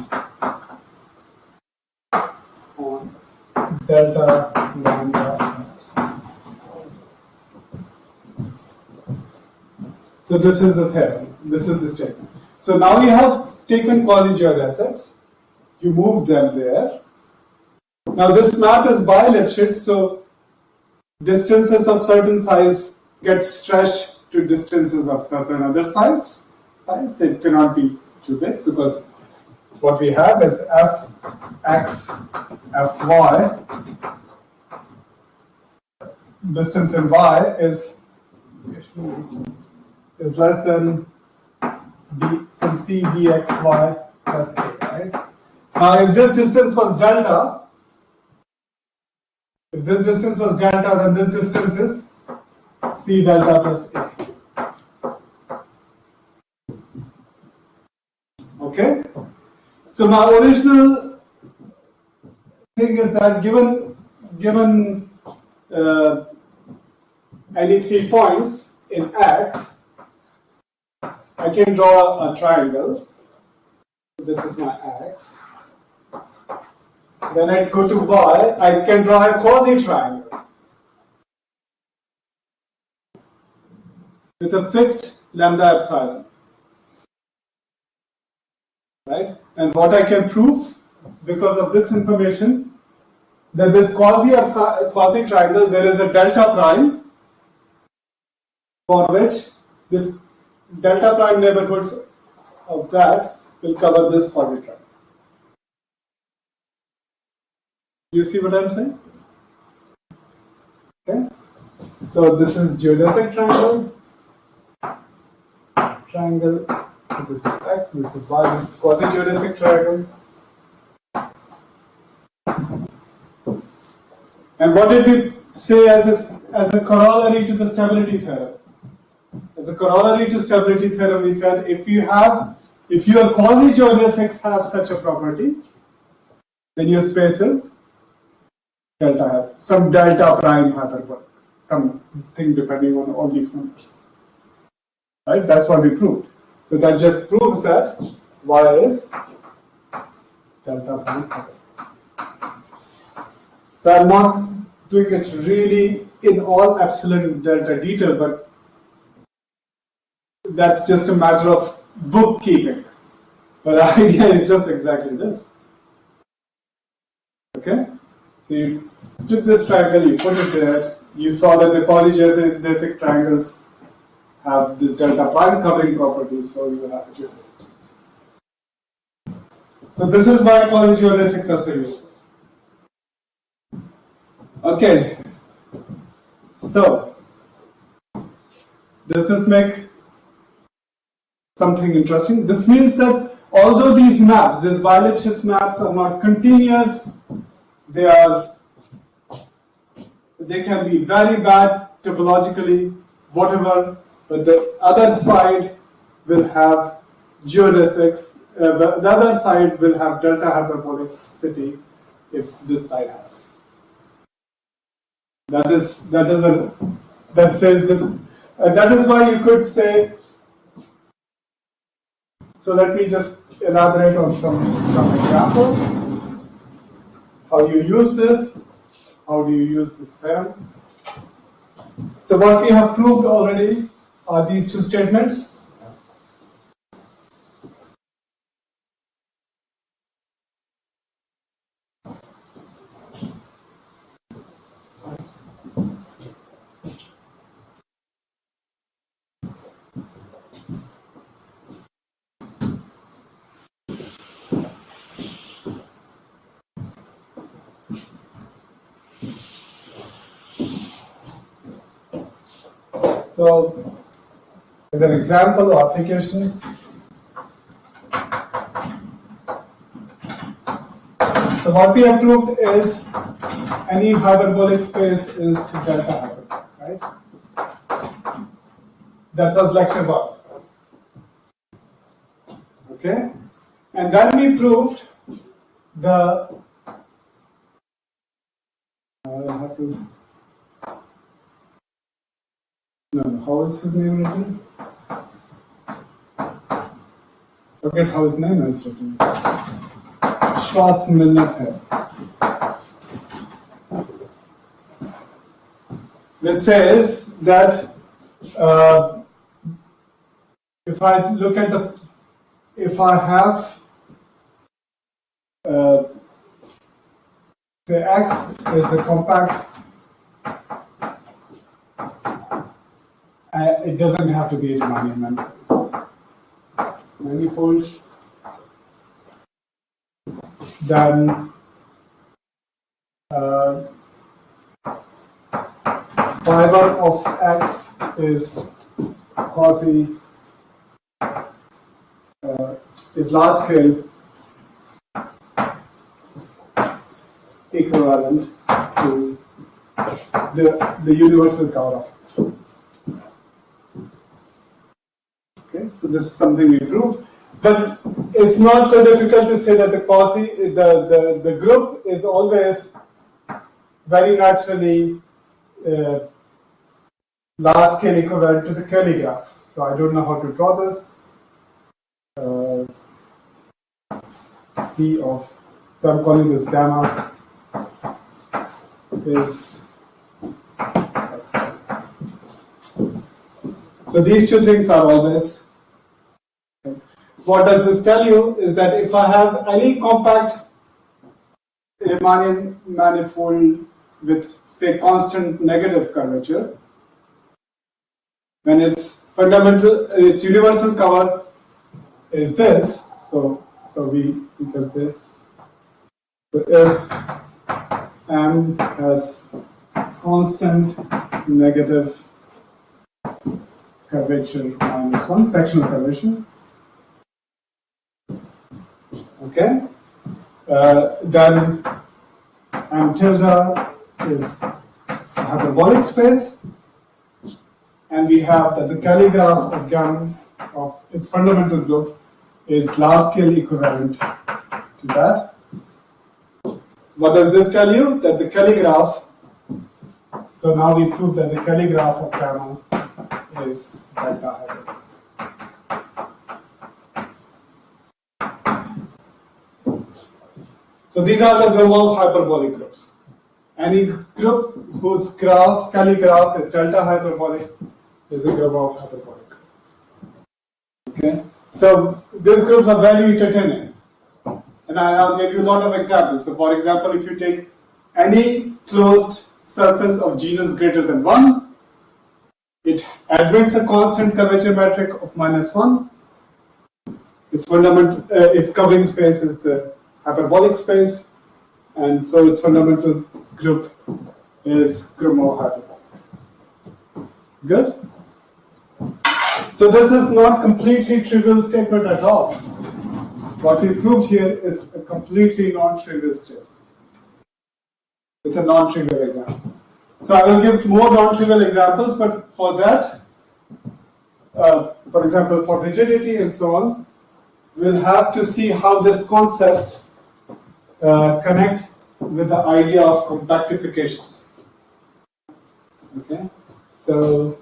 Speaker 1: delta lambda epsilon. So this is the theorem. This is the statement. So now you have taken quasi-geodesics, you move them there. Now this map is bi-Lipschitz, so distances of certain size get stretched to distances of certain other size. They cannot be too big because what we have is fx, fy. Distance in y is less than some c dxy plus a, right? Now, if this distance was delta, then this distance is c delta plus a. Okay? So my original thing is that given any 3 points in X, I can draw a triangle. This is my X. Then I go to Y, I can draw a quasi-triangle with a fixed lambda epsilon. Right? And what I can prove because of this information, that this quasi-triangle, there is a delta prime for which this delta prime neighborhoods of that will cover this quasi-triangle. You see what I'm saying? Okay. So this is geodesic triangle. So this is X, this is Y, this is quasi-geodesic triangle. And what did we say as a corollary to the stability theorem? As a corollary to stability theorem, we said if your quasi-geodesics have such a property, then your spaces some delta prime hyperbolic, something depending on all these numbers. Right? That's what we proved. So that just proves that Y is delta prime hyperbolic. So I'm not doing it really in all absolute delta detail, but that's just a matter of bookkeeping. But the idea is just exactly this. Okay? So you took this triangle, you put it there, you saw that the quasi-geodesic triangles have this delta prime covering property, so you have a geodesic. So this is why quasi-geodesics are so useful. Okay, so does this make something interesting? This means that although these maps, these Weilipschitz maps, are not continuous, they can be very bad topologically, whatever, but the other side will have geodesics, the other side will have delta hyperbolicity if this side has. That says this. That is why you could say. So let me just elaborate on some examples. How you use this? How do you use this theorem? So what we have proved already are these two statements. So, as an example or application, so what we have proved is any hyperbolic space is delta hyperbolic, right? That was lecture 1. Okay? And then we proved the I have to. No, how is his name written? Forget how his name is written. Schwarzmüller. This says that if I look at if I have the X is a compact. It doesn't have to be a Riemannian manifold. Then fiber of X is quasi is large scale equivalent to the universal cover of X. Okay, so this is something we proved, but it's not so difficult to say that the group is always very naturally large scale equivalent to the curly graph. So I don't know how to draw this. C of, so I'm calling this gamma is X. So these two things are always. What does this tell you is that if I have any compact Riemannian manifold with, say, constant negative curvature, when its fundamental, its universal cover is this, so we can say, so if M has constant negative curvature -1, sectional curvature, okay, then M tilde is a hyperbolic space, and we have that the Kelly graph of gamma of its fundamental group is large scale equivalent to that. What does this tell you? That the Kelly graph, so now we prove that the Kelly graph of gamma is delta hyperbolic. So these are the Gromov hyperbolic groups. Any group whose graph, Kelly graph is delta hyperbolic is a Gromov hyperbolic. Okay? So these groups are very entertaining. And I'll give you a lot of examples. So for example, if you take any closed surface of genus greater than 1, it admits a constant curvature metric of -1. Its fundamental, its covering space is the hyperbolic space, and so its fundamental group is Gromov hyperbolic. Good? So this is not completely trivial statement at all. What we proved here is a completely non-trivial statement with a non-trivial example. So I will give more non-trivial examples, but for that, for example, for rigidity and so on, we'll have to see how this concept connect with the idea of compactifications. Okay, so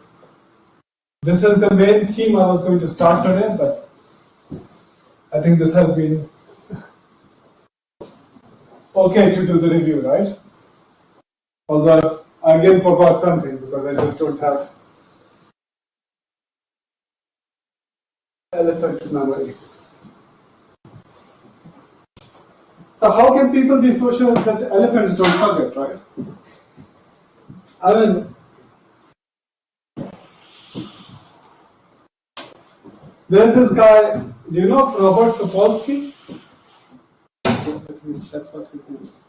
Speaker 1: this is the main theme I was going to start today, but I think this has been okay to do the review, right? Although I again forgot something because I just don't have elephant memory. So how can people be so sure that the elephants don't forget, right? I mean, there's this guy, do you know Robert Sapolsky? At least that's what his name is.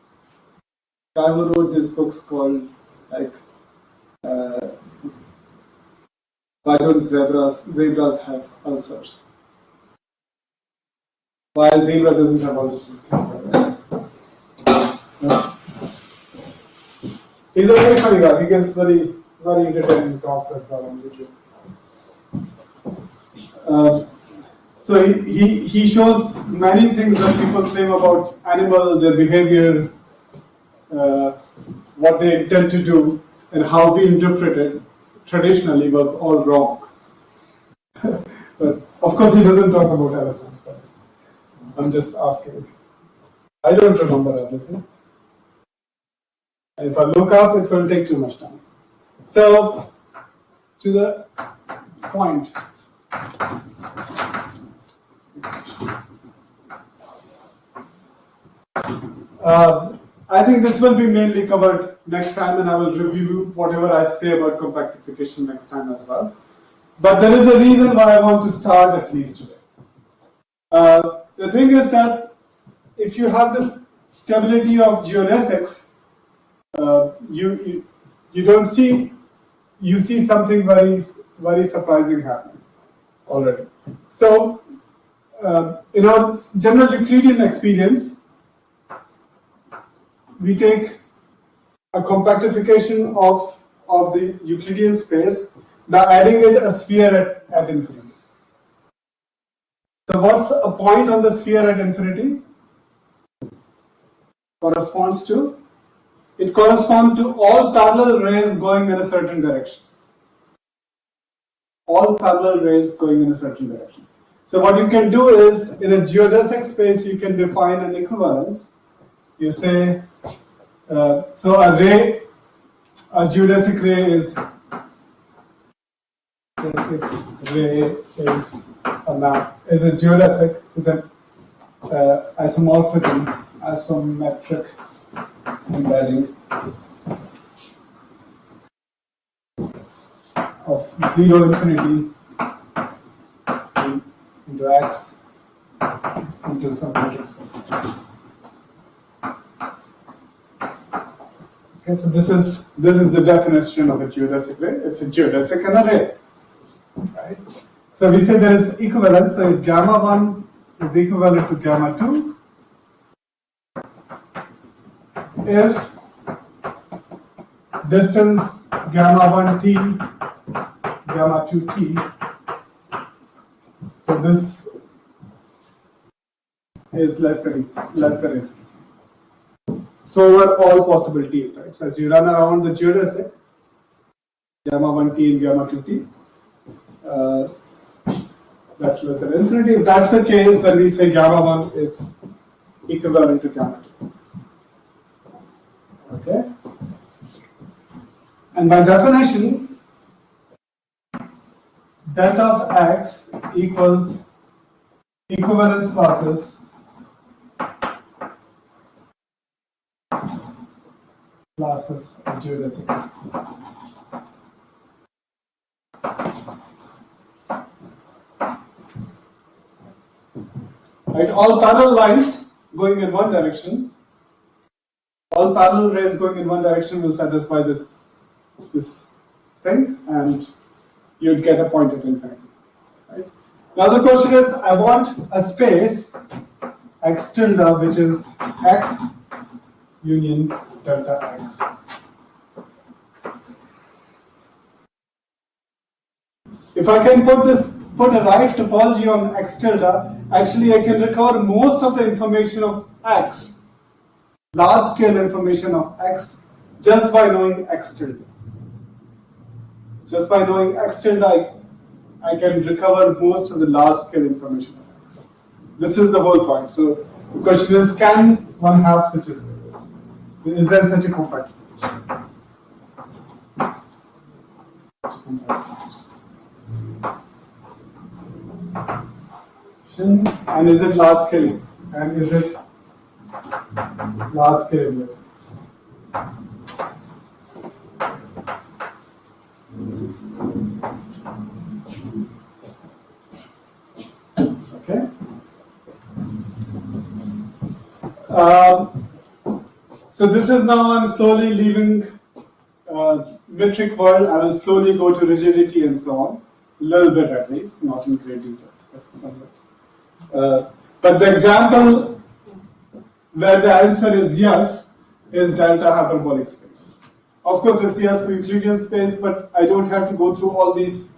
Speaker 1: Guy who wrote these books called like Why Don't Zebras Have Ulcers? Why a zebra doesn't have ulcers? He's a very funny guy. He gives very entertaining talks as well on YouTube. So he shows many things that people claim about animals, their behavior, what they intend to do, and how we interpret it traditionally was all wrong. But of course, he doesn't talk about elephants. But I'm just asking. I don't remember everything. And if I look up, it will take too much time. So, to the point. I think this will be mainly covered next time, and I will review whatever I say about compactification next time as well. But there is a reason why I want to start at least today. The thing is that if you have this stability of geodesics, you don't see, you see something very surprising happening already. So in our general Euclidean experience, we take a compactification of the Euclidean space by adding it a sphere at infinity. So what's a point on the sphere at infinity? Corresponds to? It corresponds to all parallel rays going in a certain direction. All parallel rays going in a certain direction. So what you can do is, in a geodesic space, you can define an equivalence. You say, so a geodesic ray is a map, is a geodesic, is an isomorphism, isometric embedding of 0 infinity into x into some metric space. Okay, so this is the definition of a geodesic ray. It's a geodesic and a ray. Right? So we say there is equivalence. So if gamma 1 is equivalent to gamma 2, if distance gamma 1t, gamma 2t, so this is less than infinity. So over all possible t, right? So as you run around the geodesic, gamma 1t and gamma 2t, that's less than infinity. If that's the case, then we say gamma 1 is equivalent to gamma 2. Okay? And by definition, delta of x equals equivalence classes of geodesic x. Right, all parallel lines going in one direction, all parallel rays going in one direction will satisfy this thing, and you'd get a point at infinity. Right? Now the question is, I want a space x tilde which is x union delta x. If I can put a right topology on x tilde, actually I can recover most of the information of x, large scale information of x, just by knowing x tilde. Just by knowing x tilde, I can recover most of the large scale information of x. This is the whole point. So the question is, can one have such a space? Is there such a compactification? And is it large scale? And is it large scale invariance? Okay. So this is now, I'm slowly leaving metric world. I will slowly go to rigidity and so on, a little bit at least, not in great detail, but somewhat. But the example where the answer is yes is delta hyperbolic space. Of course, it's yes for Euclidean space, but I don't have to go through all these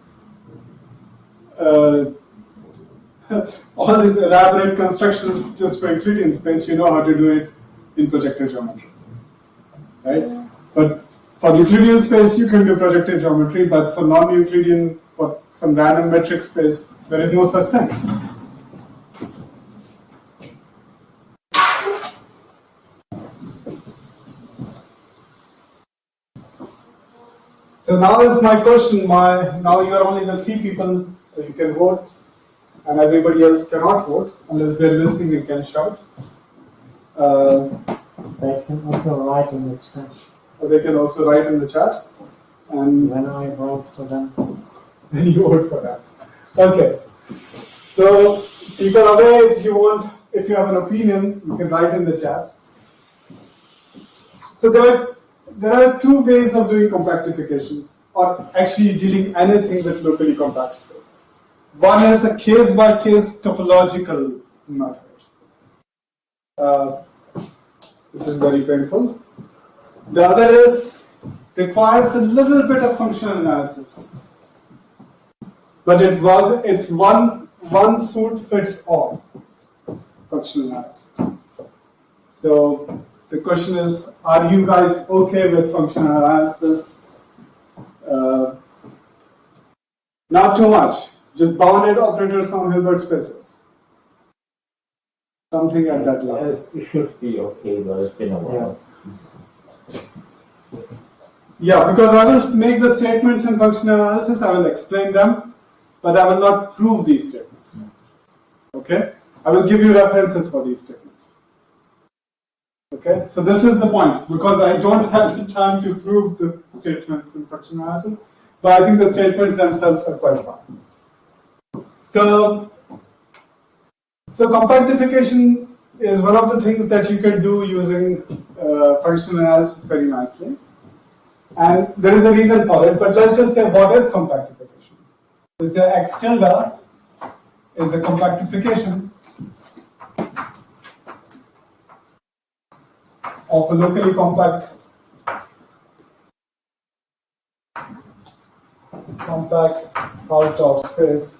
Speaker 1: elaborate constructions just for Euclidean space. You know how to do it in projective geometry, right? But for Euclidean space, you can do projective geometry, but for non-Euclidean, for some random metric space, there is no such thing. So now is my question. Now you are only the 3 people, so you can vote, and everybody else cannot vote unless they're listening and can shout.
Speaker 4: They can also write in the chat.
Speaker 1: Or they can also write in the chat, and
Speaker 4: When I vote for them.
Speaker 1: then you vote for that. Okay. So people away, if you have an opinion, you can write in the chat. So there are 2 ways of doing compactifications, or actually dealing anything with locally compact spaces. One is a case-by-case topological method, which is very painful. The other requires a little bit of functional analysis, but it's one suit fits all functional analysis. So the question is, are you guys okay with functional analysis? Not too much, just bounded operators on Hilbert spaces. Something at that level.
Speaker 2: It should be okay, but it's been a while.
Speaker 1: Yeah, because I will make the statements in functional analysis, I will explain them, but I will not prove these statements. Okay? I will give you references for these statements. Okay, so this is the point, because I don't have the time to prove the statements in functional analysis, but I think the statements themselves are quite fine. So compactification is one of the things that you can do using functional analysis very nicely. And there is a reason for it, but let's just say, what is compactification? We say x tilde is a compactification of a locally compact Hausdorff space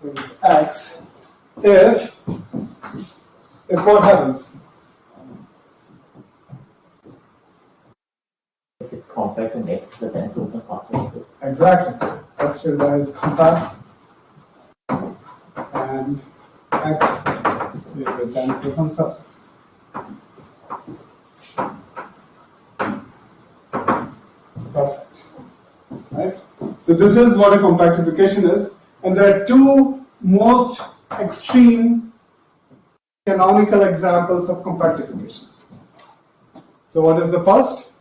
Speaker 1: is X if what happens?
Speaker 2: If it's compact and X is a dense open subset.
Speaker 1: Exactly. X tilde is compact and X is a dense open subset. Perfect. Right? So this is what a compactification is, and there are 2 most extreme canonical examples of compactifications. So what is the first?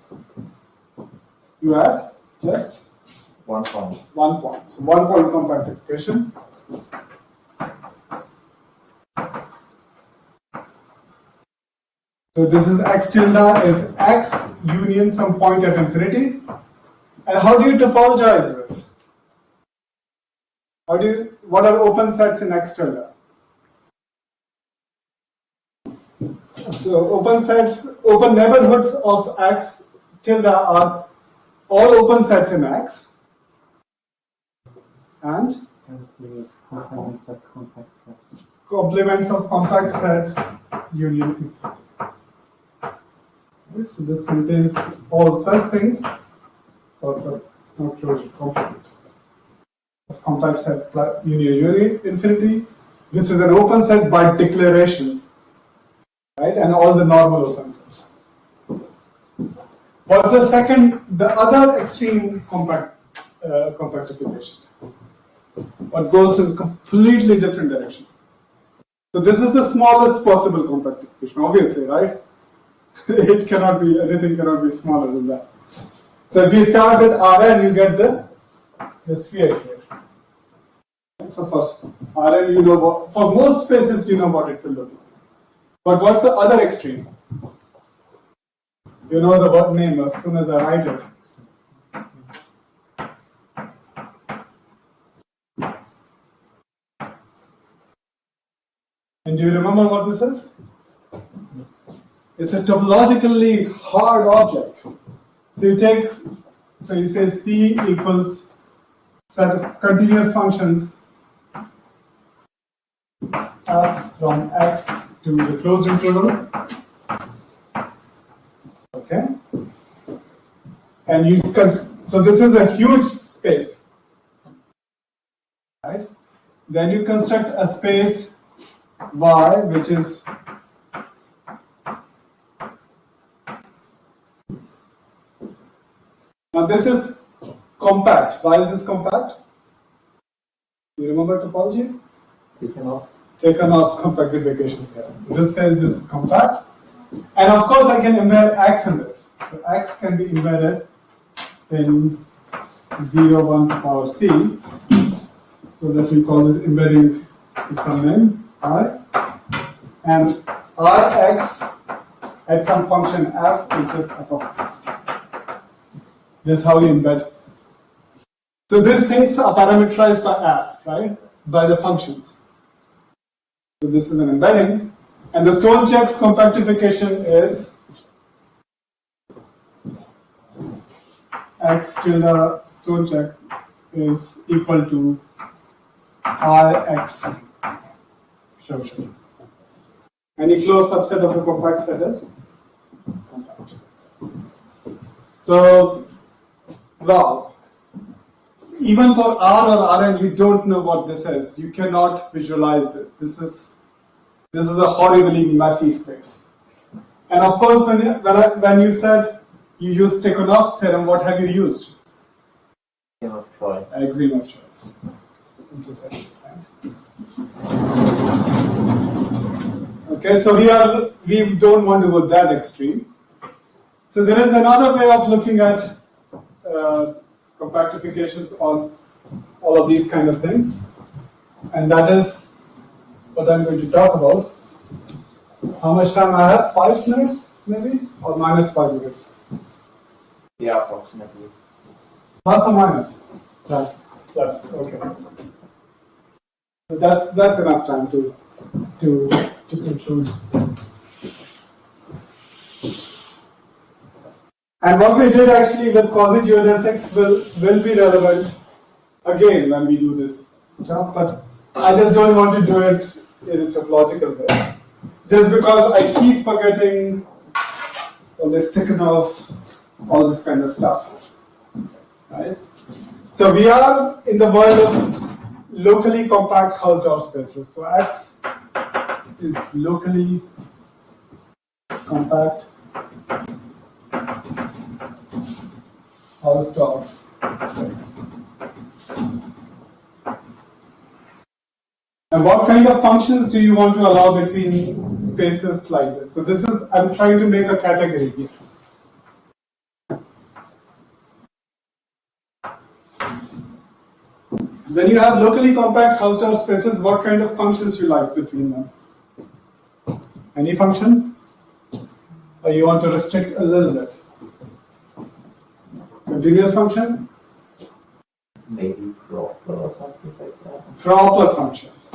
Speaker 1: You have just
Speaker 2: 1 point.
Speaker 1: 1 point. So 1 point compactification. So this is x tilde is x union some point at infinity. And how do you topologize this? What are open sets in x tilde? So open neighborhoods of x tilde are all open sets in X, and
Speaker 4: complements of compact sets.
Speaker 1: Complements of compact sets union infinity. Right, so this contains all such things, also not closure complement of compact set union infinity. This is an open set by declaration, right, and all the normal open sets. What's the other extreme compactification? What goes in completely different direction. So this is the smallest possible compactification, obviously, right? Anything cannot be smaller than that. So if we start with Rn, you get the sphere here. So first, Rn, for most spaces, you know what it will look like. But what's the other extreme? You know the word name as soon as I write it. And do you remember what this is? It's a topologically hard object. So you say C equals set of continuous functions f from x to the closed interval. Okay, and so this is a huge space, right? Then you construct a space Y, which is now this is compact. Why is this compact? You remember topology? Taken off compactification here. So this says this is compact. And of course, I can embed x in this. So x can be embedded in 0, 1 to power c. So that we call this embedding with some name, I. And Rx at some function f is just f of x. This is how you embed. So these things are parameterized by f, right? By the functions. So this is an embedding. And the Stonecheck's compactification is x tilde Stonecheck is equal to Ix closure. Any closed subset of the compact set is compact. So, well, even for R or Rn, you don't know what this is. You cannot visualize this. This is a horribly messy space. And of course, when you said you used Tikhonov's theorem, what have you used?
Speaker 2: Axiom of choice.
Speaker 1: Axiom of choice. Okay, so we don't want to go that extreme. So there is another way of looking at compactifications on all of these kind of things, and that is what I'm going to talk about. How much time I have? 5 minutes, maybe, or minus 5 minutes?
Speaker 2: Yeah, approximately.
Speaker 1: Plus or minus? Plus. Okay. So that's enough time to conclude. And what we did actually with quasi-geodesics will be relevant again when we do this stuff, but I just don't want to do it in a topological way. Just because I keep forgetting all this Tikhonov, all this kind of stuff. Right? So we are in the world of locally compact Hausdorff spaces. So X is locally compact Hausdorff space. And what kind of functions do you want to allow between spaces like this? So this is, I'm trying to make a category here. When you have locally compact Hausdorff spaces, what kind of functions you like between them? Any function? or you want to restrict a little bit? Continuous function?
Speaker 2: Maybe proper or something like that.
Speaker 1: Proper functions.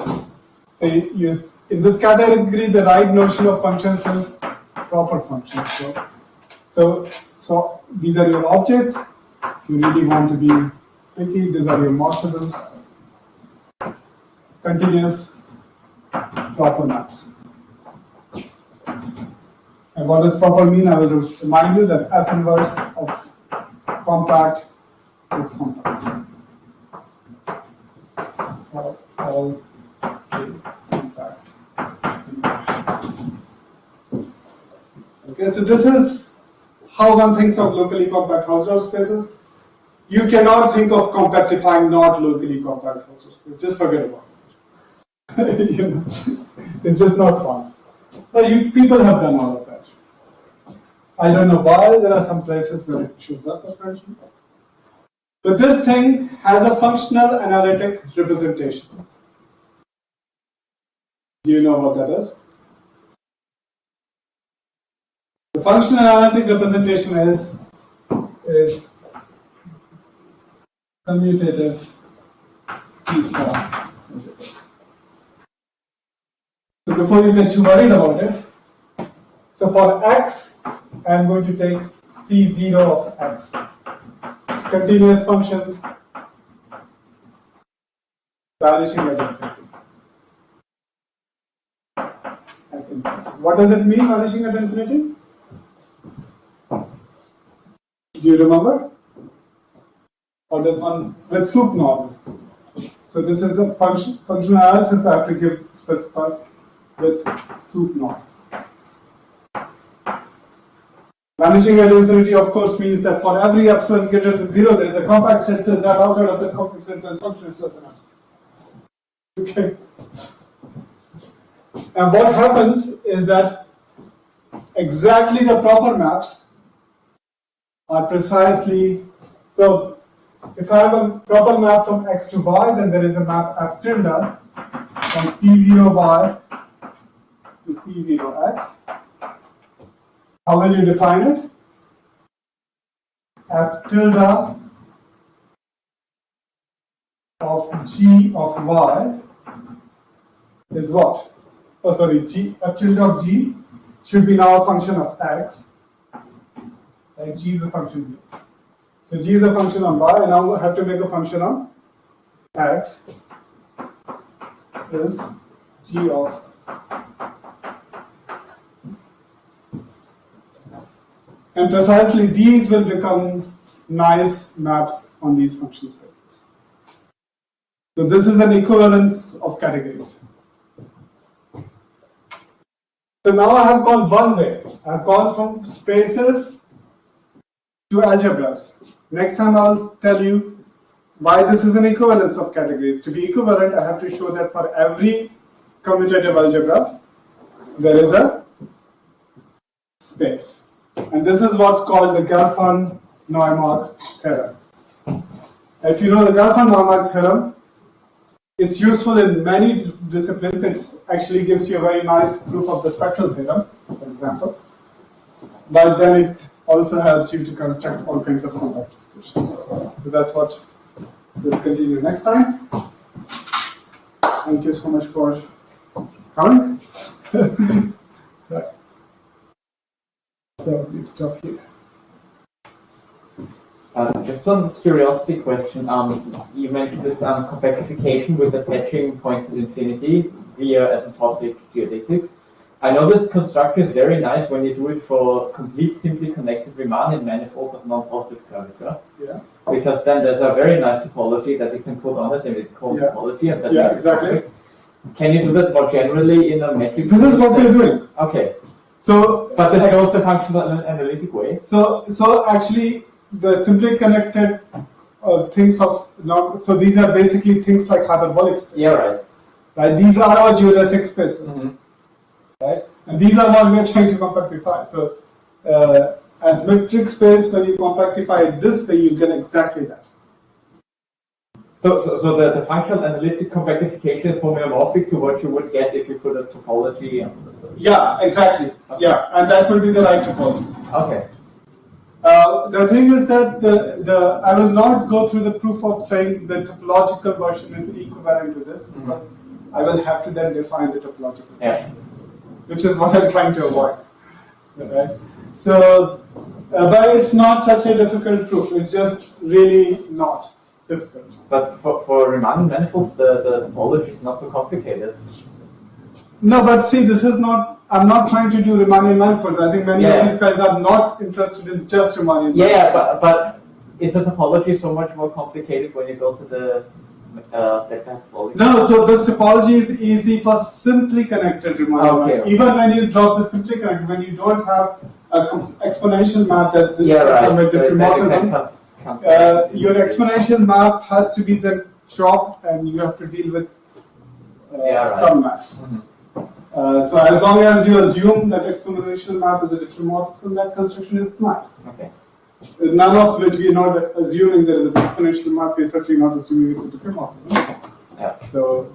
Speaker 1: So in this category, the right notion of functions is proper functions. So these are your objects. If you really want to be picky, these are your morphisms. Continuous proper maps. And what does proper mean? I will remind you that F inverse of compact is compact. For all compact. Okay, so this is how one thinks of locally compact Hausdorff spaces. You cannot think of compactifying not locally compact Hausdorff space. Just forget about it. You know, it's just not fun. But people have done all of that. I don't know why. There are some places where it shows up apparently. But this thing has a functional analytic representation. Do you know what that is? The functional analytic representation is commutative C-star. So before you get too worried about it, so for x, I'm going to take C0 of x. Continuous functions vanishing at infinity. What does it mean, vanishing at infinity? Do you remember? Or does one with soup norm? So this is a functional analysis I have to specify with soup norm. Vanishing at infinity, of course, means that for every epsilon greater than 0, there is a compact set says that outside of the compact set function is less than epsilon. Okay. And what happens is that exactly the proper maps are precisely, so if I have a proper map from x to y, then there is a map f tilde from C0y to C0x. How will you define it? F tilde of g of y is what? Oh, sorry, f tilde of g should be now a function of x. Like g is a function here. So g is a function on y, and now I have to make a function on x is g of. And precisely these will become nice maps on these function spaces. So this is an equivalence of categories. So now I have gone one way. I have gone from spaces to algebras. Next time I'll tell you why this is an equivalence of categories. To be equivalent, I have to show that for every commutative algebra, there is a space. And this is what's called the Gelfand-Neumark theorem. If you know the Gelfand-Neumark theorem, it's useful in many disciplines. It actually gives you a very nice proof of the spectral theorem, for example. But then it also helps you to construct all kinds of compactifications. So that's what we'll continue next time. Thank you so much for coming. So we stop here.
Speaker 2: Just one curiosity question. You mentioned this compactification with attaching points to infinity via asymptotic geodesics. I know this construction is very nice when you do it for complete simply connected Riemannian manifolds of non-positive curvature.
Speaker 1: Yeah.
Speaker 2: Because then there's a very nice topology that you can put on it, and it's called topology. And that makes
Speaker 1: exactly.
Speaker 2: it perfect. Can you do that more generally in a metric?
Speaker 1: This is what we're doing.
Speaker 2: Okay.
Speaker 1: So,
Speaker 2: but this goes the functional analytic way.
Speaker 1: So actually, the simply connected things of so these are basically things like hyperbolic space.
Speaker 2: Yeah, right.
Speaker 1: Right. These are our geodesic spaces. Right, and these are what we are trying to compactify. So, as metric space, when you compactify it this way, you get exactly that.
Speaker 2: So the functional analytic compactification is homeomorphic to what you would get if you put a topology on the.
Speaker 1: Yeah, exactly.
Speaker 2: Okay.
Speaker 1: Yeah, and that will be the right topology.
Speaker 2: Okay.
Speaker 1: The thing is that I will not go through the proof of saying the topological version is equivalent to this, because I will have to then define the topological version, which is what I'm trying to avoid. Right? So, but it's not such a difficult proof. It's just really not difficult.
Speaker 2: But for Riemann manifolds, the topology is not so complicated.
Speaker 1: No, but see, this is not. I'm not trying to do Riemannian manifolds. I think many of these guys are not interested in just Riemannian manifolds.
Speaker 2: Yeah, but is the topology so much more complicated when you go to the topology?
Speaker 1: No, so this topology is easy for simply connected Riemannian manifolds. Even when you drop the simply connected, when you don't have an exponential map that's some differomorphism, your exponential map has to be then chopped, and you have to deal with some mass. So as long as you assume that exponential map is a differomorphism, that construction is nice.
Speaker 2: Okay.
Speaker 1: None of which we are not assuming there is an exponential map. We are certainly not assuming it's a differomorphism.
Speaker 2: Yeah.
Speaker 1: So.